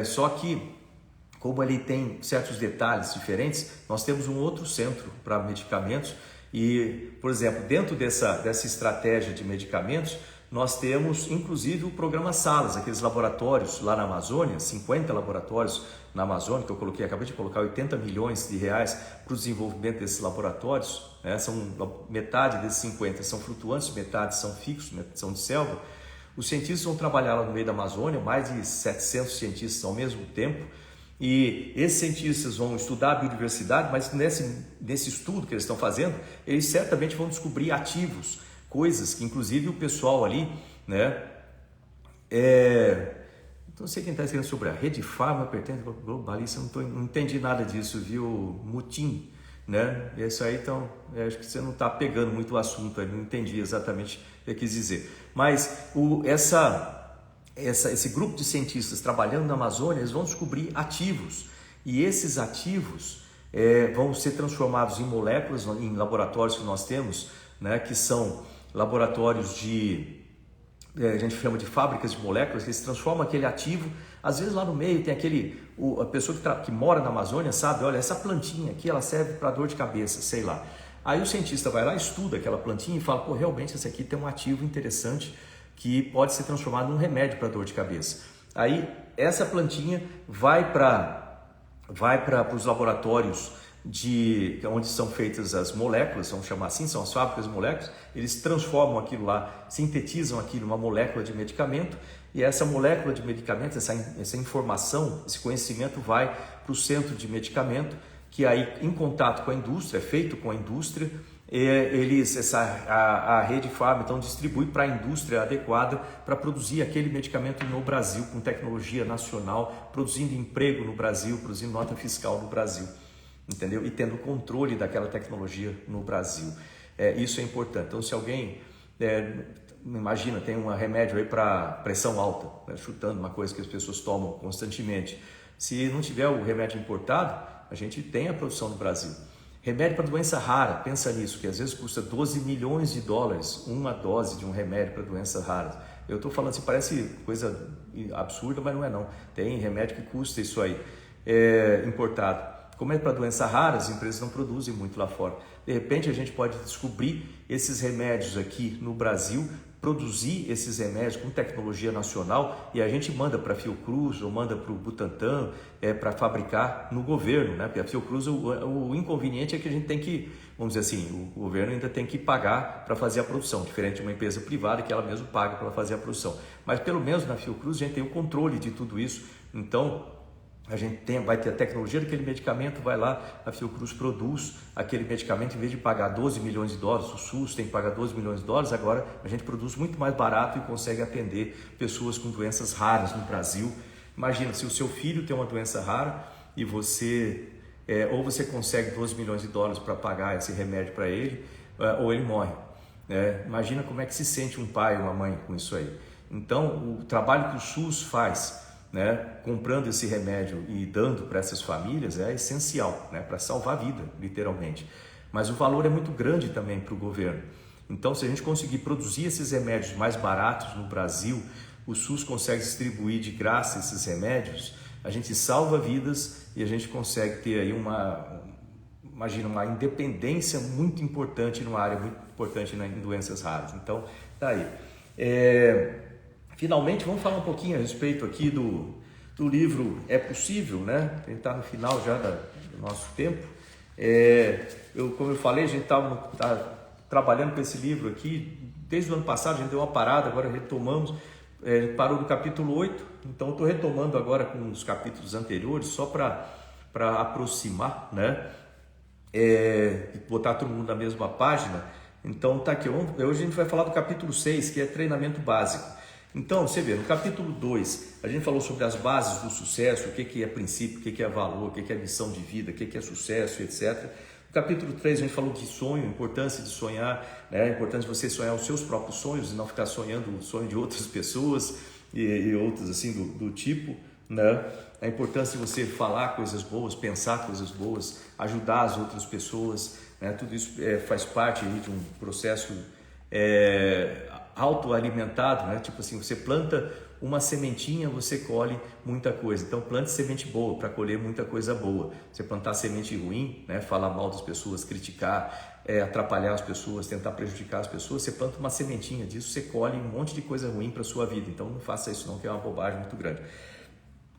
Só que, como ele tem certos detalhes diferentes, nós temos um outro centro para medicamentos e, por exemplo, dentro dessa estratégia de medicamentos, nós temos inclusive o programa Salas, aqueles laboratórios lá na Amazônia, 50 laboratórios na Amazônia, que eu acabei de colocar 80 milhões de reais para o desenvolvimento desses laboratórios, né? Metade desses 50 são flutuantes, metade são fixos, são de selva. Os cientistas vão trabalhar lá no meio da Amazônia, mais de 700 cientistas ao mesmo tempo, e esses cientistas vão estudar a biodiversidade, mas nesse estudo que eles estão fazendo, eles certamente vão descobrir ativos, coisas que inclusive o pessoal ali, né, não sei quem está escrevendo sobre a Rede Farma pertence ao globalista, não entendi nada disso, viu, Mutim, né? Isso aí, então, acho que você não está pegando muito o assunto, não entendi exatamente o que eu quis dizer. Mas esse grupo de cientistas trabalhando na Amazônia, eles vão descobrir ativos, e esses ativos vão ser transformados em moléculas, em laboratórios que nós temos, né, que são laboratórios a gente chama de fábricas de moléculas, que eles transformam aquele ativo. Às vezes lá no meio tem a pessoa que mora na Amazônia, sabe, olha, essa plantinha aqui ela serve para dor de cabeça, sei lá. Aí o cientista vai lá, estuda aquela plantinha e fala, pô, realmente essa aqui tem um ativo interessante que pode ser transformado num remédio para dor de cabeça. Aí essa plantinha vai para os laboratórios onde são feitas as moléculas, vamos chamar assim, são as fábricas de moléculas, eles transformam aquilo lá, sintetizam aquilo numa molécula de medicamento, e essa molécula de medicamento, essa informação, esse conhecimento vai para o centro de medicamento, que aí em contato com a indústria, é feito com a indústria, a Rede Pharma então distribui para a indústria adequada para produzir aquele medicamento no Brasil, com tecnologia nacional, produzindo emprego no Brasil, produzindo nota fiscal no Brasil, entendeu? E tendo controle daquela tecnologia no Brasil. Isso é importante. Então, se alguém, imagina, tem um remédio aí para pressão alta, né, chutando uma coisa que as pessoas tomam constantemente, se não tiver o remédio importado, a gente tem a produção no Brasil. Remédio para doença rara, pensa nisso, que às vezes custa 12 milhões de dólares uma dose de um remédio para doenças raras. Eu estou falando assim, parece coisa absurda, mas não é não. Tem remédio que custa isso aí, importado. Como é para doenças raras, as empresas não produzem muito lá fora. De repente a gente pode descobrir esses remédios aqui no Brasil, produzir esses remédios com tecnologia nacional e a gente manda para a Fiocruz ou manda para o Butantan para fabricar no governo, né? Porque a Fiocruz, o inconveniente é que a gente tem que, vamos dizer assim, o governo ainda tem que pagar para fazer a produção, diferente de uma empresa privada que ela mesma paga para fazer a produção. Mas pelo menos na Fiocruz a gente tem o controle de tudo isso, então a gente vai ter a tecnologia daquele medicamento, vai lá, a Fiocruz produz aquele medicamento, em vez de pagar 12 milhões de dólares, o SUS tem que pagar 12 milhões de dólares, agora a gente produz muito mais barato e consegue atender pessoas com doenças raras no Brasil. Imagina, se o seu filho tem uma doença rara e você, ou você consegue 12 milhões de dólares para pagar esse remédio para ele, ou ele morre. Imagina como é que se sente um pai ou uma mãe com isso aí. Então, o trabalho que o SUS faz, né, comprando esse remédio e dando para essas famílias é essencial, né, para salvar a vida, literalmente. Mas o valor é muito grande também para o governo. Então, se a gente conseguir produzir esses remédios mais baratos no Brasil, o SUS consegue distribuir de graça esses remédios, a gente salva vidas e a gente consegue ter aí uma independência muito importante numa área muito importante em doenças raras. Então, tá aí. Finalmente, vamos falar um pouquinho a respeito aqui do livro É Possível, né? A gente está no final já do nosso tempo. Como eu falei, a gente tá trabalhando com esse livro aqui desde o ano passado, a gente deu uma parada, agora retomamos, parou no capítulo 8, então eu estou retomando agora com os capítulos anteriores, só para aproximar, né? Botar todo mundo na mesma página. Então tá aqui, hoje a gente vai falar do capítulo 6, que é treinamento básico. Então, você vê, no capítulo 2, a gente falou sobre as bases do sucesso, o que é princípio, o que é valor, o que é missão de vida, o que é sucesso, etc. No capítulo 3, a gente falou de sonho, a importância de sonhar, né? A importância de você sonhar os seus próprios sonhos e não ficar sonhando o sonho de outras pessoas e outras assim do tipo, né? A importância de você falar coisas boas, pensar coisas boas, ajudar as outras pessoas, né? Tudo isso faz parte aí de um processo autoalimentado, né? Tipo assim, você planta uma sementinha, você colhe muita coisa. Então plante semente boa para colher muita coisa boa. Você plantar semente ruim, né? Falar mal das pessoas, criticar, atrapalhar as pessoas, tentar prejudicar as pessoas, você planta uma sementinha disso, você colhe um monte de coisa ruim para sua vida. Então não faça isso não, que é uma bobagem muito grande.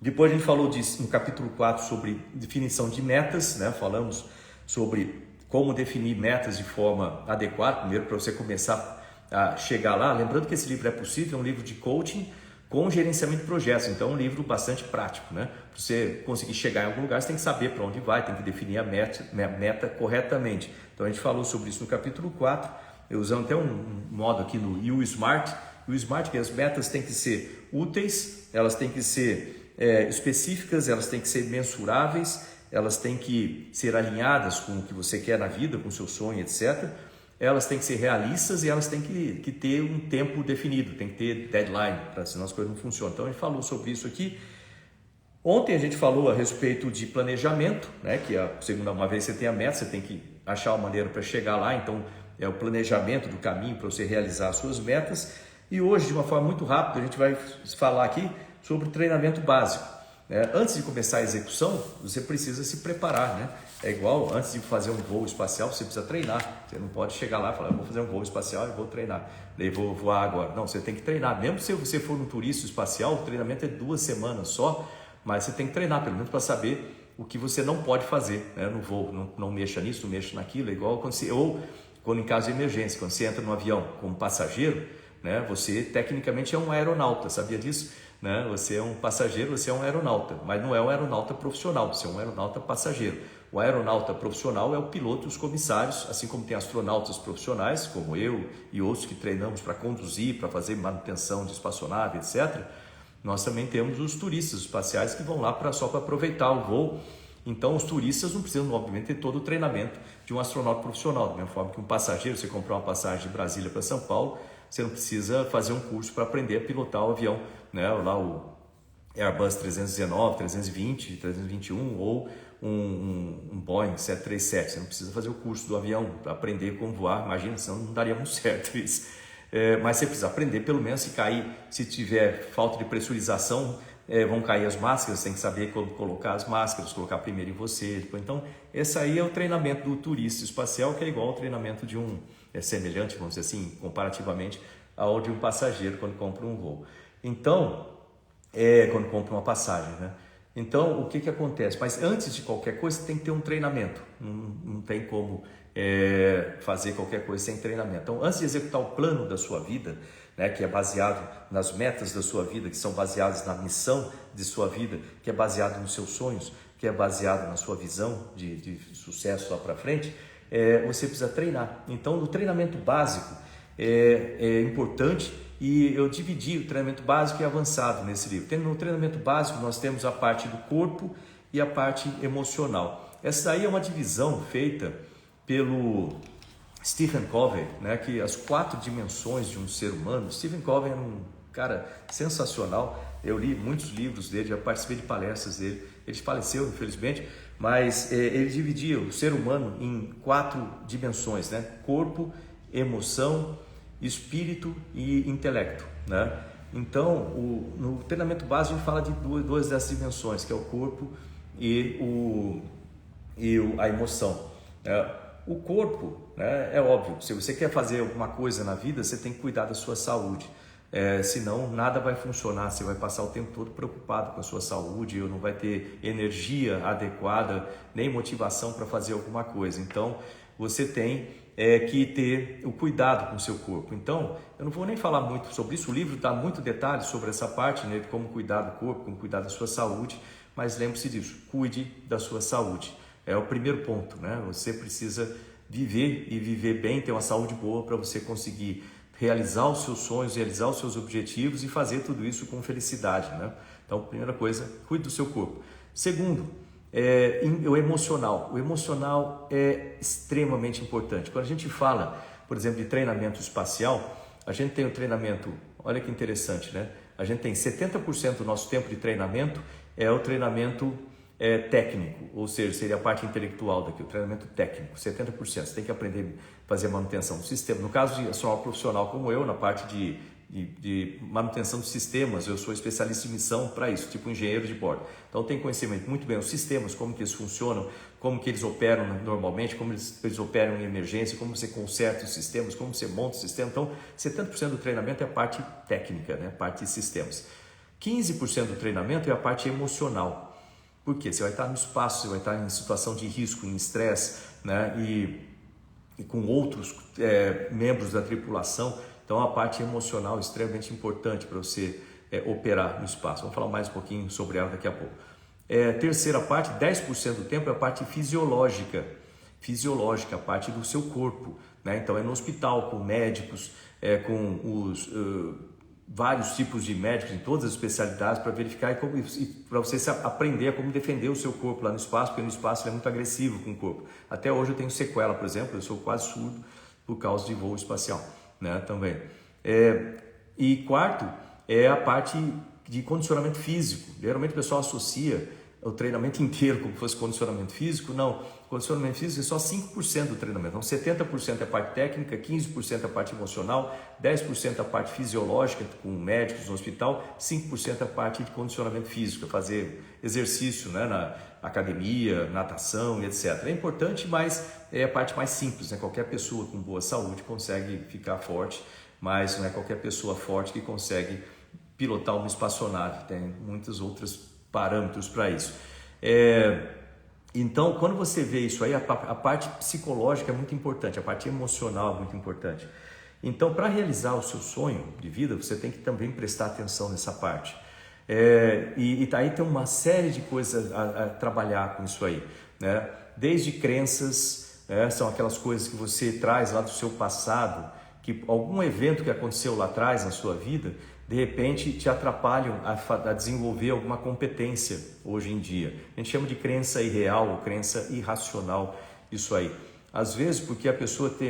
Depois a gente falou disso no capítulo 4 sobre definição de metas, né? Falamos sobre como definir metas de forma adequada, primeiro para você começar a chegar lá. Lembrando que esse livro É Possível, é um livro de coaching com gerenciamento de projetos, então é um livro bastante prático, né? Para você conseguir chegar em algum lugar, você tem que saber para onde vai, tem que definir a meta corretamente. Então a gente falou sobre isso no capítulo 4, eu usando até um modo aqui no U Smart. O Smart, que as metas têm que ser úteis, elas têm que ser específicas, elas têm que ser mensuráveis, elas têm que ser alinhadas com o que você quer na vida, com o seu sonho, etc. Elas têm que ser realistas e elas têm que ter um tempo definido, tem que ter deadline, senão as coisas não funcionam. Então a gente falou sobre isso aqui. Ontem a gente falou a respeito de planejamento, né? Que uma vez você tem a meta, você tem que achar uma maneira para chegar lá, então é o planejamento do caminho para você realizar as suas metas. E hoje, de uma forma muito rápida, a gente vai falar aqui sobre o treinamento básico. Antes de começar a execução, você precisa se preparar, né? É igual, antes de fazer um voo espacial, você precisa treinar. Você não pode chegar lá e falar, eu vou fazer um voo espacial e vou treinar, daí vou voar agora. Não, você tem que treinar. Mesmo se você for um turista espacial, o treinamento é 2 semanas só, mas você tem que treinar, pelo menos para saber o que você não pode fazer, né, no voo. Não mexa nisso, não mexa naquilo, é igual quando quando em caso de emergência, quando você entra no avião como passageiro, né, você tecnicamente é um aeronauta, sabia disso? Né? Você é um passageiro, você é um aeronauta, mas não é um aeronauta profissional, você é um aeronauta passageiro. O aeronauta profissional é o piloto e os comissários, assim como tem astronautas profissionais, como eu e outros que treinamos para conduzir, para fazer manutenção de espaçonave, etc. Nós também temos os turistas espaciais que vão lá só para aproveitar o voo. Então, os turistas não precisam, obviamente, ter todo o treinamento de um astronauta profissional. Da mesma forma que um passageiro, você comprar uma passagem de Brasília para São Paulo, você não precisa fazer um curso para aprender a pilotar o avião, né? Lá o Airbus 319, 320, 321 ou um Boeing 737. Você não precisa fazer o curso do avião para aprender como voar. Imagina, senão não daria muito certo isso. Mas você precisa aprender, pelo menos, se tiver falta de pressurização, vão cair as máscaras, você tem que saber como colocar as máscaras, colocar primeiro em você. Então, esse aí é o treinamento do turista espacial, que é igual ao treinamento de semelhante, vamos dizer assim, comparativamente ao de um passageiro quando compra um voo. Então, quando compra uma passagem, né? Então, o que acontece? Mas antes de qualquer coisa, você tem que ter um treinamento. Não tem como fazer qualquer coisa sem treinamento. Então, antes de executar o plano da sua vida, né, que é baseado nas metas da sua vida, que são baseadas na missão de sua vida, que é baseado nos seus sonhos, que é baseado na sua visão de sucesso lá para frente, você precisa treinar. Então, no treinamento básico é importante, e eu dividi o treinamento básico e avançado nesse livro. No treinamento básico nós temos a parte do corpo e a parte emocional. Essa daí é uma divisão feita pelo Stephen Covey, né, que as 4 dimensões de um ser humano. Stephen Covey é um cara sensacional, eu li muitos livros dele, já participei de palestras dele. Ele faleceu, infelizmente, mas ele dividia o ser humano em 4 dimensões, né? Corpo, emoção, espírito e intelecto, né? Então, no treinamento básico a gente fala de duas dessas dimensões, que é o corpo e a emoção. O corpo, né, é óbvio, se você quer fazer alguma coisa na vida, você tem que cuidar da sua saúde. Senão nada vai funcionar, você vai passar o tempo todo preocupado com a sua saúde, ou não vai ter energia adequada, nem motivação para fazer alguma coisa. Então, você tem que ter o cuidado com o seu corpo. Então, eu não vou nem falar muito sobre isso, o livro dá muito detalhe sobre essa parte, né, de como cuidar do corpo, como cuidar da sua saúde, mas lembre-se disso, cuide da sua saúde. É o primeiro ponto, né? Você precisa viver e viver bem, ter uma saúde boa para você conseguir realizar os seus sonhos, realizar os seus objetivos e fazer tudo isso com felicidade, né? Então, primeira coisa, cuide do seu corpo. Segundo, o emocional. O emocional é extremamente importante. Quando a gente fala, por exemplo, de treinamento espacial, a gente tem o treinamento, olha que interessante, né? A gente tem 70% do nosso tempo de treinamento é o treinamento técnico, ou seja, seria a parte intelectual daqui, o treinamento técnico, 70%. Você tem que aprender a fazer manutenção do sistema. No caso de astronauta profissional como eu, na parte de manutenção de sistemas, eu sou especialista em missão para isso, tipo engenheiro de bordo. Então, tem conhecimento muito bem os sistemas, como que eles funcionam, como que eles operam normalmente, como eles operam em emergência, como você conserta os sistemas, como você monta o sistema. Então, 70% do treinamento é a parte técnica, né? A parte de sistemas. 15% do treinamento é a parte emocional. Por quê? Você vai estar no espaço, você vai estar em situação de risco, em estresse, né? E com outros membros da tripulação. Então, a parte emocional é extremamente importante para você operar no espaço. Vamos falar mais um pouquinho sobre ela daqui a pouco. Terceira parte, 10% do tempo é a parte fisiológica, a parte do seu corpo, né? Então, é no hospital, com médicos, com os vários tipos de médicos em todas as especialidades para verificar e para você aprender a como defender o seu corpo lá no espaço, porque no espaço ele é muito agressivo com o corpo. Até hoje eu tenho sequela, por exemplo, eu sou quase surdo por causa de voo espacial, né, também. E quarto é a parte de condicionamento físico. Geralmente o pessoal associa o treinamento inteiro como se fosse condicionamento físico. Não, condicionamento físico é só 5% do treinamento. Então 70% é a parte técnica, 15% é a parte emocional, 10% é a parte fisiológica com médicos no hospital, 5% é a parte de condicionamento físico, fazer exercício, né, na academia, natação e etc. É importante, mas é a parte mais simples, né? Qualquer pessoa com boa saúde consegue ficar forte, mas não é qualquer pessoa forte que consegue pilotar uma espaçonave. Tem muitas outras parâmetros para isso. Então, quando você vê isso aí, a parte psicológica é muito importante, a parte emocional é muito importante. Então, para realizar o seu sonho de vida, você tem que também prestar atenção nessa parte. E aí tem uma série de coisas a trabalhar com isso aí, né? Desde crenças, são aquelas coisas que você traz lá do seu passado, que algum evento que aconteceu lá atrás na sua vida, de repente te atrapalham a desenvolver alguma competência hoje em dia. A gente chama de crença irreal ou crença irracional, isso aí. Às vezes porque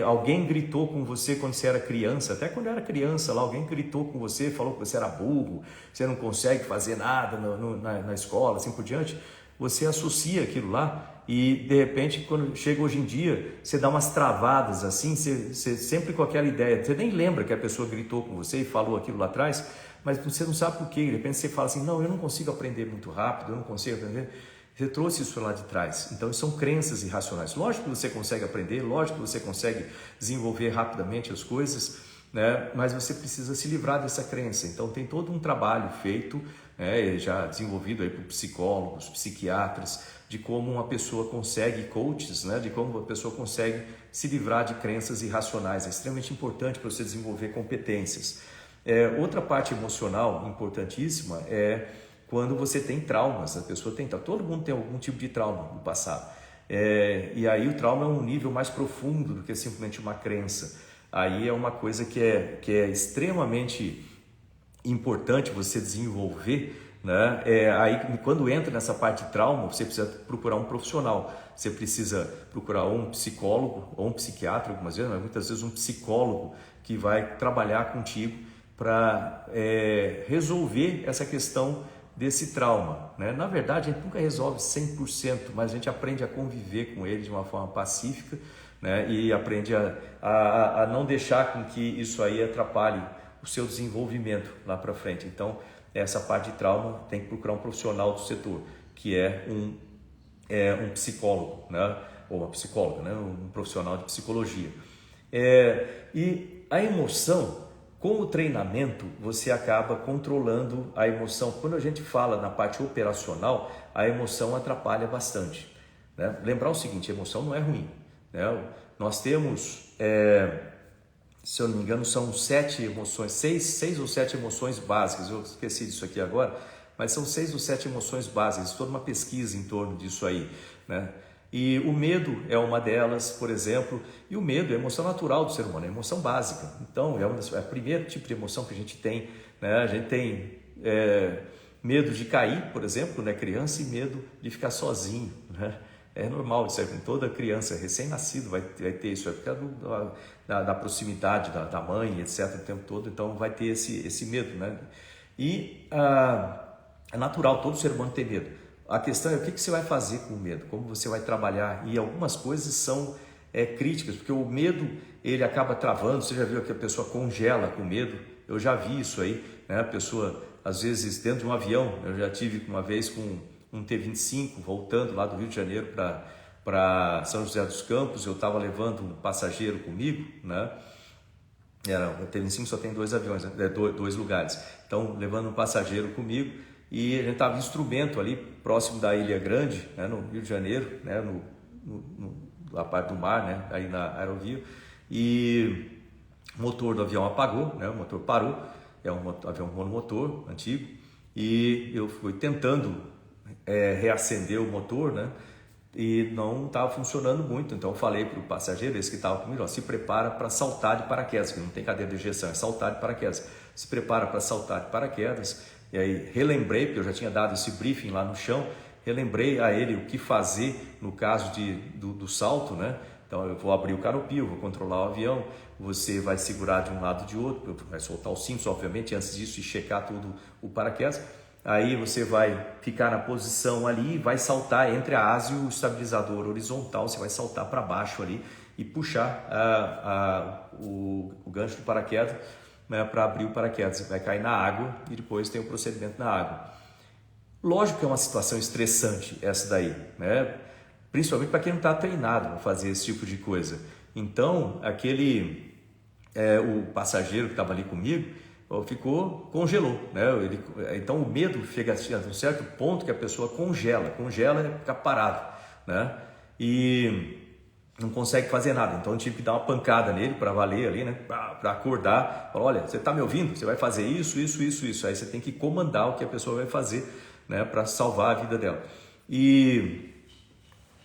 alguém gritou com você quando você era criança, até quando era criança lá, alguém gritou com você, falou que você era burro, você não consegue fazer nada na escola, assim por diante, você associa aquilo lá e de repente quando chega hoje em dia, você dá umas travadas assim, você sempre com aquela ideia, você nem lembra que a pessoa gritou com você e falou aquilo lá atrás, mas você não sabe por quê, de repente você fala assim, não, eu não consigo aprender muito rápido, eu não consigo aprender. Você trouxe isso lá de trás. Então, são crenças irracionais. Lógico que você consegue aprender, lógico que você consegue desenvolver rapidamente as coisas, né? Mas você precisa se livrar dessa crença. Então, tem todo um trabalho feito, né, já desenvolvido aí por psicólogos, psiquiatras, de como uma pessoa consegue, coaches, né, de como uma pessoa consegue se livrar de crenças irracionais. É extremamente importante para você desenvolver competências. Outra parte emocional importantíssima é quando você tem traumas, todo mundo tem algum tipo de trauma no passado. E aí o trauma é um nível mais profundo do que simplesmente uma crença. Aí é uma coisa que é extremamente importante você desenvolver, né? Aí quando entra nessa parte de trauma, você precisa procurar um profissional. Você precisa procurar um psicólogo ou um psiquiatra, algumas vezes, mas muitas vezes um psicólogo que vai trabalhar contigo para resolver essa questão desse trauma, né? Na verdade, a gente nunca resolve 100%, mas a gente aprende a conviver com ele de uma forma pacífica, né? E aprende a não deixar com que isso aí atrapalhe o seu desenvolvimento lá para frente. Então, essa parte de trauma tem que procurar um profissional do setor, que é um psicólogo, né? Ou uma psicóloga, né? Um profissional de psicologia. E a emoção, com o treinamento, você acaba controlando a emoção. Quando a gente fala na parte operacional, a emoção atrapalha bastante, né? Lembrar o seguinte, a emoção não é ruim, né? Nós temos, se eu não me engano, são 7 emoções, 6 ou 7 emoções básicas, eu esqueci disso aqui agora, mas são 6 ou 7 emoções básicas, toda uma pesquisa em torno disso aí, né? E o medo é uma delas, por exemplo, e o medo é a emoção natural do ser humano, é a emoção básica. Então, é o primeiro tipo de emoção que a gente tem, né? A gente tem medo de cair, por exemplo, quando é criança, e medo de ficar sozinho, né? É normal, isso é com toda criança, recém-nascido vai ter isso, é por causa da proximidade da mãe, etc., o tempo todo, então vai ter esse medo, né? E é natural, todo ser humano tem medo. A questão é o que você vai fazer com o medo, como você vai trabalhar, e algumas coisas são críticas, porque o medo ele acaba travando. Você já viu que a pessoa congela com medo? Eu já vi isso aí, né? A pessoa, às vezes, dentro de um avião, eu já tive uma vez com um T-25, voltando lá do Rio de Janeiro para São José dos Campos, eu estava levando um passageiro comigo, né? O T-25 só tem 2 aviões, né? 2 lugares, então levando um passageiro comigo, e a gente estava em Instrumento ali, próximo da Ilha Grande, né, no Rio de Janeiro, né, na parte do mar, né, aí na aerovia, e o motor do avião apagou, né, o motor parou, é um avião monomotor antigo, e eu fui tentando reacender o motor, né, e não estava funcionando muito. Então eu falei para o passageiro, esse que estava comigo, se prepara para saltar de paraquedas, que não tem cadeira de ejeção, é saltar de paraquedas, se prepara para saltar de paraquedas. E aí relembrei, porque eu já tinha dado esse briefing lá no chão, relembrei a ele o que fazer no caso do salto, né? Então eu vou abrir o canopio, vou controlar o avião, você vai segurar de um lado e de outro, vai soltar os cintos, obviamente, antes disso, e checar tudo o paraquedas. Aí você vai ficar na posição ali, vai saltar entre a asa e o estabilizador horizontal, você vai saltar para baixo ali e puxar o gancho do paraquedas, né, para abrir o paraquedas. Você vai cair na água e depois tem o procedimento na água. Lógico que é uma situação estressante essa daí, né? Principalmente para quem não está treinado para fazer esse tipo de coisa. Então, o passageiro que estava ali comigo, congelou, né? Então o medo chega a um certo ponto que a pessoa congela é ficar parado. né? E não consegue fazer nada, então eu tive que dar uma pancada nele para valer ali, né? Para acordar, falar, olha, você está me ouvindo? Você vai fazer isso, aí você tem que comandar o que a pessoa vai fazer, né? Para salvar a vida dela. E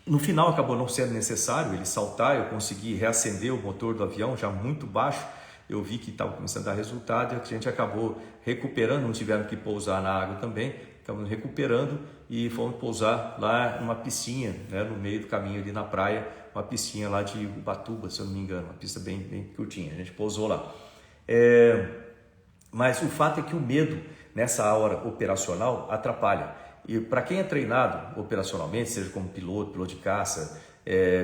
no final acabou não sendo necessário ele saltar, eu consegui reacender o motor do avião já muito baixo, eu vi que estava começando a dar resultado e a gente acabou recuperando, não tiveram que pousar na água também, estamos recuperando e fomos pousar lá numa piscina, né, no meio do caminho ali na praia, uma piscina lá de Ubatuba, se eu não me engano, uma pista bem curtinha, a gente pousou lá. Mas o fato é que o medo nessa hora operacional atrapalha. E para quem é treinado operacionalmente, seja como piloto de caça,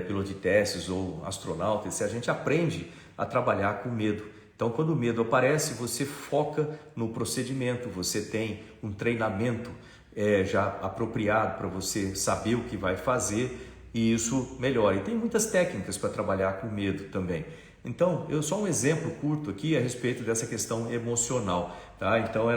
piloto de testes ou astronauta, a gente aprende a trabalhar com medo. Então, quando o medo aparece, você foca no procedimento, você tem um treinamento já apropriado para você saber o que vai fazer e isso melhora. E tem muitas técnicas para trabalhar com medo também. Então, só um exemplo curto aqui a respeito dessa questão emocional, tá? Então,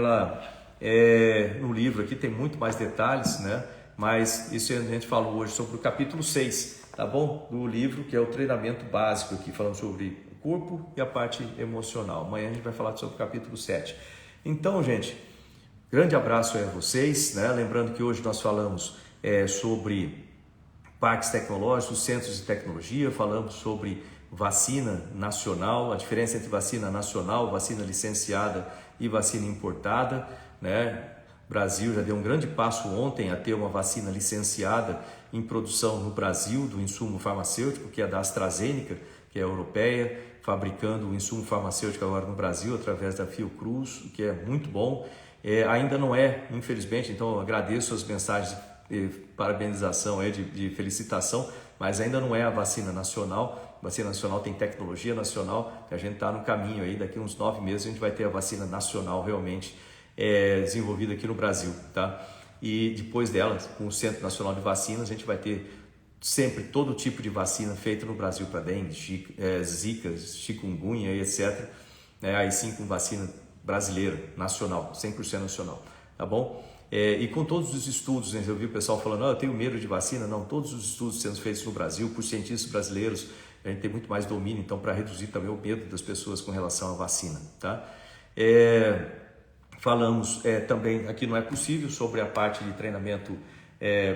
no livro aqui tem muito mais detalhes, né? Mas isso a gente falou hoje sobre o capítulo 6, tá bom? Do livro, que é o treinamento básico aqui, falando sobre o corpo e a parte emocional. Amanhã a gente vai falar sobre o capítulo 7. Então, gente, grande abraço a vocês, né? Lembrando que hoje nós falamos sobre parques tecnológicos, centros de tecnologia, falamos sobre vacina nacional, a diferença entre vacina nacional, vacina licenciada e vacina importada, né? O Brasil já deu um grande passo ontem a ter uma vacina licenciada em produção no Brasil do insumo farmacêutico, que é da AstraZeneca, que é europeia, fabricando o insumo farmacêutico agora no Brasil através da Fiocruz, o que é muito bom. Ainda não é, infelizmente, então eu agradeço as mensagens de parabenização, de felicitação, mas ainda não é a vacina nacional. A vacina nacional tem tecnologia nacional, a gente está no caminho aí, daqui uns 9 meses a gente vai ter a vacina nacional realmente desenvolvida aqui no Brasil, tá? E depois dela, com o Centro Nacional de Vacinas, a gente vai ter sempre todo tipo de vacina feita no Brasil para dengue, zika, chikungunya e etc. Aí sim com vacina brasileira, nacional, 100% nacional, tá bom? E com todos os estudos, né, eu vi o pessoal falando, eu tenho medo de vacina, não, todos os estudos sendo feitos no Brasil por cientistas brasileiros, a gente tem muito mais domínio, então, para reduzir também o medo das pessoas com relação à vacina, tá? Falamos também, aqui não é possível, sobre a parte de treinamento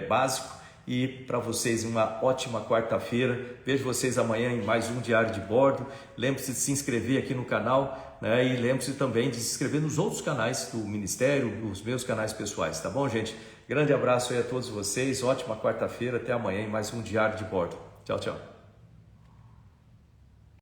básico. E para vocês uma ótima quarta-feira. Vejo vocês amanhã em mais um Diário de Bordo. Lembre-se de se inscrever aqui no canal, né? E lembre-se também de se inscrever nos outros canais do Ministério, nos meus canais pessoais, tá bom, gente? Grande abraço aí a todos vocês, ótima quarta-feira, até amanhã em mais um Diário de Bordo. Tchau, tchau.